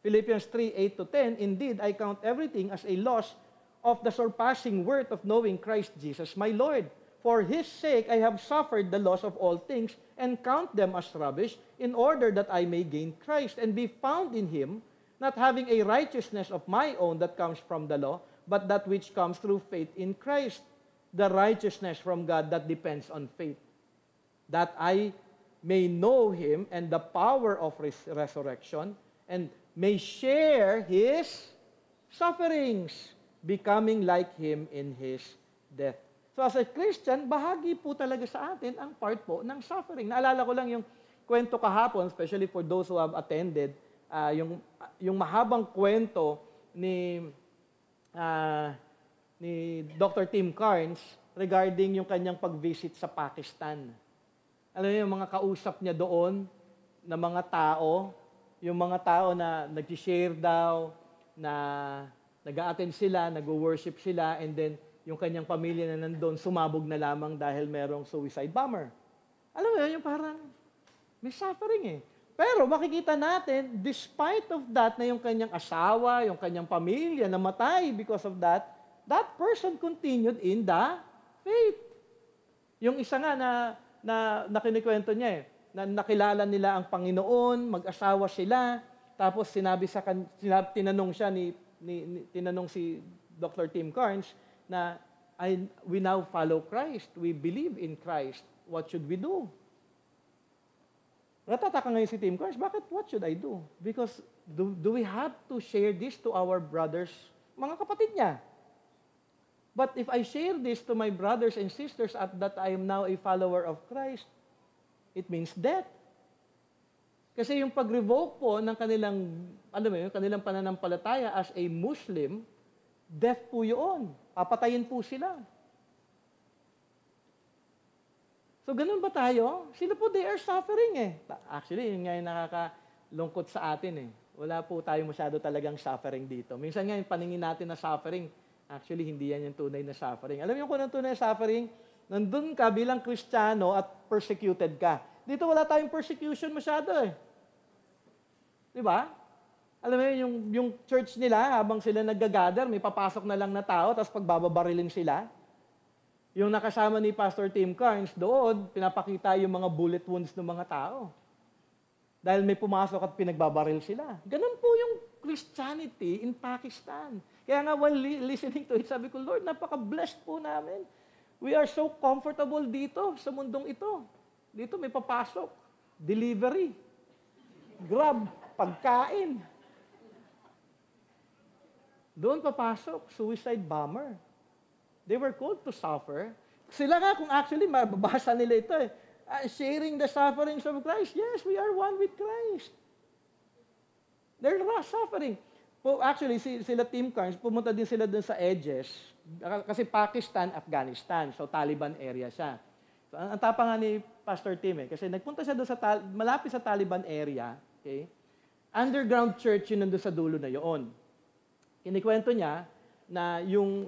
Philippians 3:8-10, indeed, I count everything as a loss of the surpassing worth of knowing Christ Jesus my Lord. For His sake I have suffered the loss of all things and count them as rubbish in order that I may gain Christ and be found in Him, not having a righteousness of my own that comes from the law, but that which comes through faith in Christ, the righteousness from God that depends on faith, that I may know Him and the power of His resurrection, and may share His sufferings, becoming like Him in His death. So as a Christian, bahagi po talaga sa atin ang part po ng suffering. Naalala ko lang yung kwento kahapon, especially for those who have attended, yung mahabang kwento ni Dr. Tim Carnes regarding yung kanyang pag-visit sa Pakistan. Alam niyo, yung mga kausap niya doon na mga tao, yung mga tao na nag-share daw, na nag-a-attend sila, nag-worship sila, and then yung kanyang pamilya na nandun, sumabog na lamang dahil merong suicide bomber. Alam mo yun, yung parang may suffering Pero makikita natin, despite of that, na yung kanyang asawa, yung kanyang pamilya namatay because of that, that person continued in the faith. Yung isa nga na kinikwento niya na nakilala nila ang Panginoon, mag-asawa sila, tapos tinanong si Dr. Tim Carnes na we now follow Christ, we believe in Christ, what should we do? Natataka ngayon si Tim Carnes, bakit what should I do? Because do we have to share this to our brothers, mga kapatid niya? But if I share this to my brothers and sisters at that I am now a follower of Christ, it means death. Kasi yung pag-revoke po ng kanilang pananampalataya as a Muslim, death po yun. Papatayin po sila. So, ganun ba tayo? Sila po, they are suffering Actually, yun nga yung nakakalungkot sa atin Wala po tayo masyado talagang suffering dito. Minsan nga yung paningin natin na suffering, actually, hindi yan yung tunay na suffering. Alam niyo kung anong tunay na suffering? Nandun ka bilang Kristiyano at persecuted ka. Dito wala tayong persecution masyado Di ba? Alam mo yung church nila, habang sila nag-gather, may papasok na lang na tao, tapos pagbababarilin sila. Yung nakasama ni Pastor Tim Carnes, doon, pinapakita yung mga bullet wounds ng mga tao. Dahil may pumasok at pinagbabaril sila. Ganun po yung Christianity in Pakistan. Kaya nga, while listening to it, sabi ko, Lord, napaka-blessed po namin. We are so comfortable dito, sa mundong ito. Dito may papasok. Delivery. Grab. Pagkain. Doon papasok. Suicide bomber. They were called to suffer. Sila nga, kung actually, mababasa nila ito sharing the sufferings of Christ. Yes, we are one with Christ. They're suffering. Actually, sila Tim Carnes, pumunta din sila dun sa edges. Kasi Pakistan, Afghanistan. So, Taliban area siya. So, ang tapa nga ni Pastor Tim kasi nagpunta siya doon malapit sa Taliban area. Okay? Underground church yun nandun sa dulo na yun. Kinikwento niya, na yung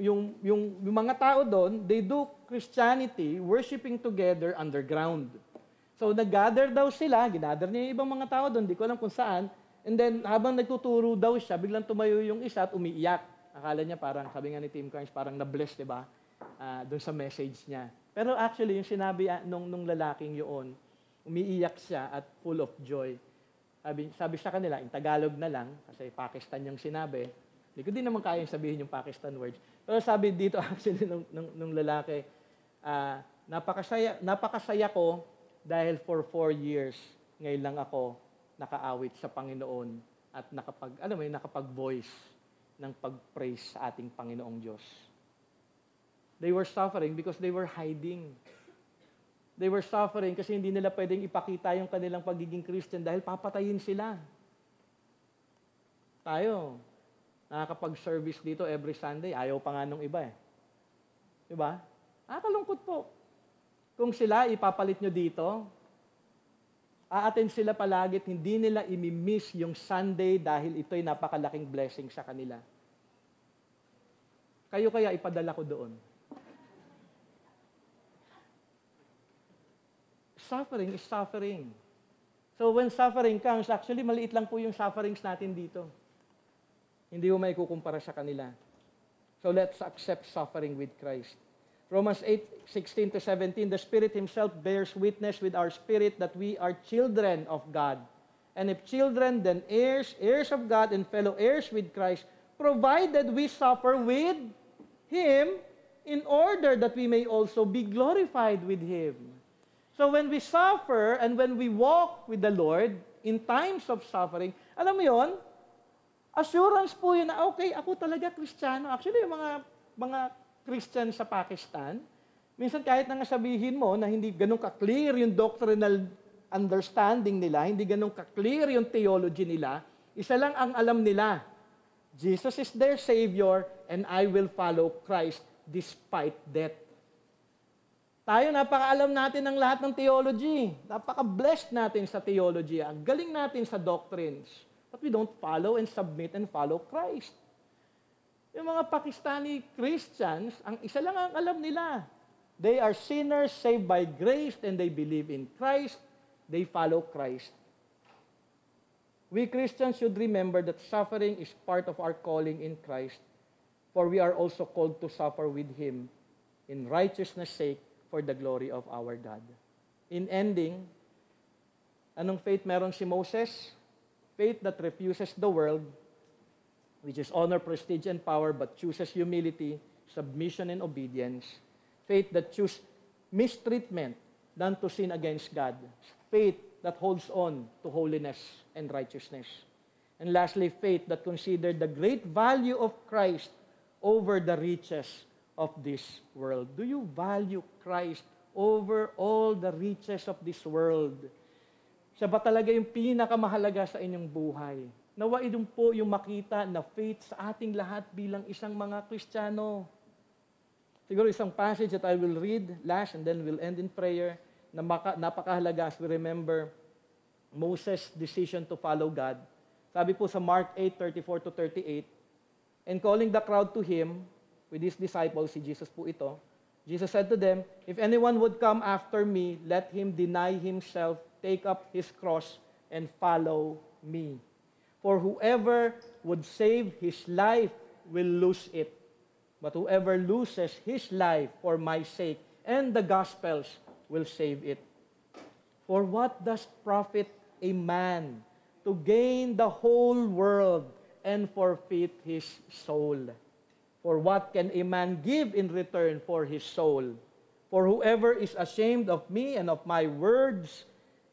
mga tao doon, they do Christianity, worshiping together underground. So, nag-gather daw sila, ginather niya yung ibang mga tao doon, di ko alam kung saan, and then, habang nagtuturo daw siya, biglang tumayo yung isa at umiiyak. Akala niya parang, sabi nga ni Tim Carnes, parang na-bless, di ba? Doon sa message niya. Pero actually, yung sinabi nung lalaking yun, umiiyak siya at full of joy. Sabi sa kanila, in Tagalog na lang, kasi Pakistan yung sinabi. Hindi ko din naman kayang sabihin yung Pakistan words. Pero sabi dito actually nung lalaki, napakasaya ko dahil for 4 years, ngayon lang ako nakaawit sa Panginoon at nakapag-voice ng pag-praise sa ating Panginoong Diyos. They were suffering because they were hiding. They were suffering kasi hindi nila pwedeng ipakita yung kanilang pagiging Christian dahil papatayin sila. Tayo, nakakapag-service dito every Sunday, ayaw pa nga nung iba eh. Diba? Nakakalungkot po. Kung sila ipapalit nyo dito, a-attend sila palagi at hindi nila imimiss yung Sunday dahil ito'y napakalaking blessing sa kanila. Kayo kaya ipadala ko doon. Suffering is suffering. So when suffering comes, actually maliit lang po yung sufferings natin dito. Hindi mo maikukumpara sa kanila. So let's accept suffering with Christ. Romans 8:16-17, the Spirit Himself bears witness with our spirit that we are children of God. And if children, then heirs, heirs of God and fellow heirs with Christ, provided we suffer with Him in order that we may also be glorified with Him. So when we suffer and when we walk with the Lord in times of suffering, alam mo yon, assurance po yun na, okay, ako talaga Kristiyano. Actually, yung mga Christian sa Pakistan, minsan kahit na sabihin mo na hindi ganun ka-clear yung doctrinal understanding nila, hindi ganun ka-clear yung theology nila, isa lang ang alam nila, Jesus is their Savior and I will follow Christ despite death. Tayo, napakaalam natin ng lahat ng theology. Napaka-blessed natin sa theology. Ang galing natin sa doctrines. But we don't follow and submit and follow Christ. Yung mga Pakistani Christians, ang isa lang ang alam nila. They are sinners saved by grace and they believe in Christ. They follow Christ. We Christians should remember that suffering is part of our calling in Christ, for we are also called to suffer with Him in righteousness' sake for the glory of our God. In ending, anong faith meron si Moses? Faith that refuses the world, which is honor, prestige, and power, but chooses humility, submission, and obedience. Faith that chooses mistreatment than to sin against God. Faith that holds on to holiness and righteousness. And lastly, faith that considers the great value of Christ over the riches of this world. Do you value Christ over all the riches of this world? Siya ba talaga yung pinakamahalaga sa inyong buhay? Nawain po yung makita na faith sa ating lahat bilang isang mga Kristiyano. Siguro isang passage that I will read last and then we'll end in prayer na napakahalaga as we remember Moses' decision to follow God. Sabi po sa Mark 8:34-38, and calling the crowd to him, with his disciples, si Jesus po ito, Jesus said to them, if anyone would come after me, let him deny himself, take up his cross, and follow me. For whoever would save his life will lose it. But whoever loses his life for my sake and the gospel's will save it. For what does profit a man to gain the whole world and forfeit his soul? For what can a man give in return for his soul? For whoever is ashamed of me and of my words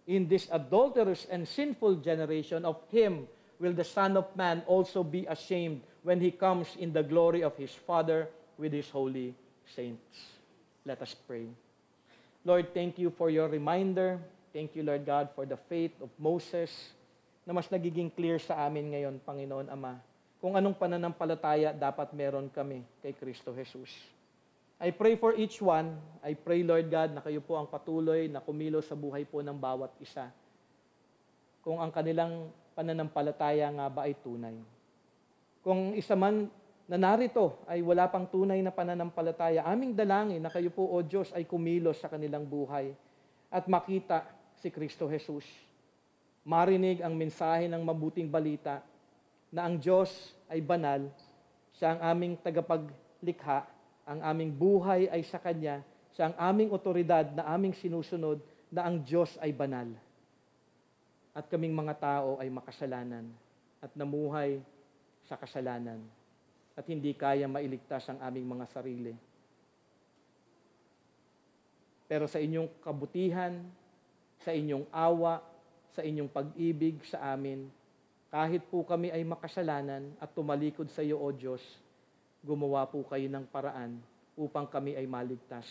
in this adulterous and sinful generation, of him will the Son of Man also be ashamed when he comes in the glory of his Father with his holy saints. Let us pray. Lord, thank you for your reminder. Thank you, Lord God, for the faith of Moses na mas nagiging clear sa amin ngayon, Panginoon Ama, kung anong pananampalataya dapat meron kami kay Kristo Jesus. I pray for each one. I pray, Lord God, na kayo po ang patuloy na kumilos sa buhay po ng bawat isa. Kung ang kanilang pananampalataya nga ba ay tunay. Kung isa man na narito ay wala pang tunay na pananampalataya, aming dalangin na kayo po, O Diyos, ay kumilos sa kanilang buhay at makita si Kristo Jesus. Marinig ang mensahe ng mabuting balita na ang Diyos ay banal, Siya ang aming tagapaglikha, ang aming buhay ay sa Kanya, siya ang aming otoridad na aming sinusunod, na ang Diyos ay banal. At kaming mga tao ay makasalanan at namuhay sa kasalanan at hindi kaya mailigtas ang aming mga sarili. Pero sa inyong kabutihan, sa inyong awa, sa inyong pag-ibig sa amin, kahit po kami ay makasalanan at tumalikod sa iyo, O Diyos, gumawa po kayo ng paraan upang kami ay maligtas.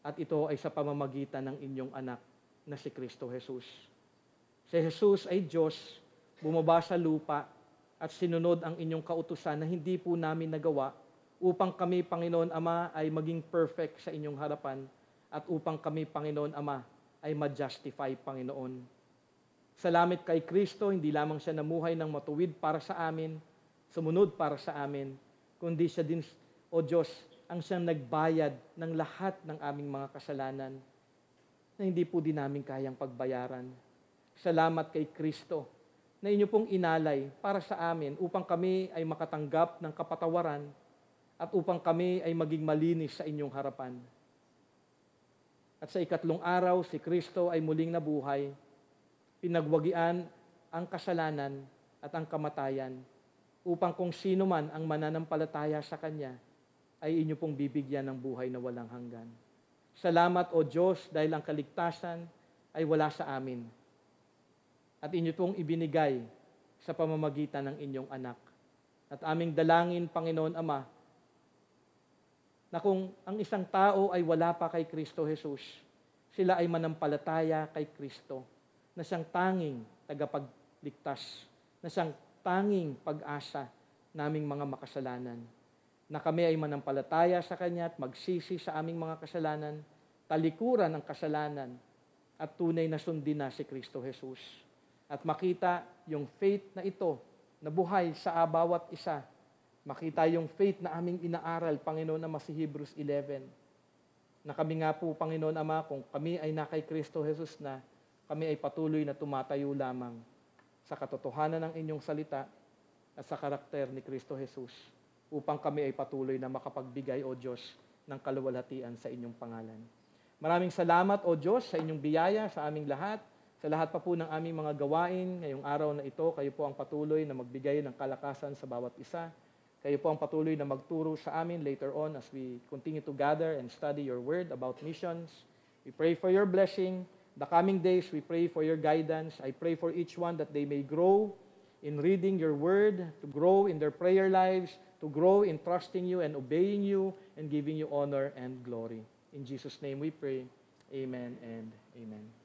At ito ay sa pamamagitan ng inyong anak na si Kristo Jesus. Si Jesus ay Diyos, bumaba sa lupa at sinunod ang inyong kautusan na hindi po namin nagawa upang kami, Panginoon Ama, ay maging perfect sa inyong harapan at upang kami, Panginoon Ama, ay ma-justify, Panginoon. Salamat kay Kristo, hindi lamang siya namuhay ng matuwid para sa amin, sumunod para sa amin, kundi siya din, O Diyos, ang siyang nagbayad ng lahat ng aming mga kasalanan na hindi po din namin kayang pagbayaran. Salamat kay Kristo na inyo pong inalay para sa amin upang kami ay makatanggap ng kapatawaran at upang kami ay maging malinis sa inyong harapan. At sa ikatlong araw, si Kristo ay muling nabuhay, pinagwagian ang kasalanan at ang kamatayan upang kung sino man ang mananampalataya sa Kanya ay inyo pong bibigyan ng buhay na walang hanggan. Salamat, O Diyos, dahil ang kaligtasan ay wala sa amin at inyo pong ibinigay sa pamamagitan ng inyong anak. At aming dalangin, Panginoon Ama, na kung ang isang tao ay wala pa kay Kristo Jesus, sila ay manampalataya kay Kristo, na siyang tanging tagapagligtas, na siyang tanging pag-asa naming mga makasalanan, na kami ay manampalataya sa Kanya at magsisi sa aming mga kasalanan, talikuran ang kasalanan, at tunay na sundin na si Kristo Jesus. At makita yung faith na ito, na buhay sa bawat isa, makita yung faith na aming inaaral, Panginoon Ama, si Hebrews 11, na kami nga po, Panginoon Ama, kung kami ay na kay Kristo Jesus na, kami ay patuloy na tumatayo lamang sa katotohanan ng inyong salita at sa karakter ni Kristo Jesus upang kami ay patuloy na makapagbigay, O Diyos, ng kaluwalhatian sa inyong pangalan. Maraming salamat, O Diyos, sa inyong biyaya sa aming lahat, sa lahat pa po ng aming mga gawain. Ngayong araw na ito, kayo po ang patuloy na magbigay ng kalakasan sa bawat isa. Kayo po ang patuloy na magturo sa amin later on as we continue to gather and study your word about missions. We pray for your blessing. The coming days, we pray for your guidance. I pray for each one that they may grow in reading your word, to grow in their prayer lives, to grow in trusting you and obeying you and giving you honor and glory. In Jesus' name we pray. Amen and amen.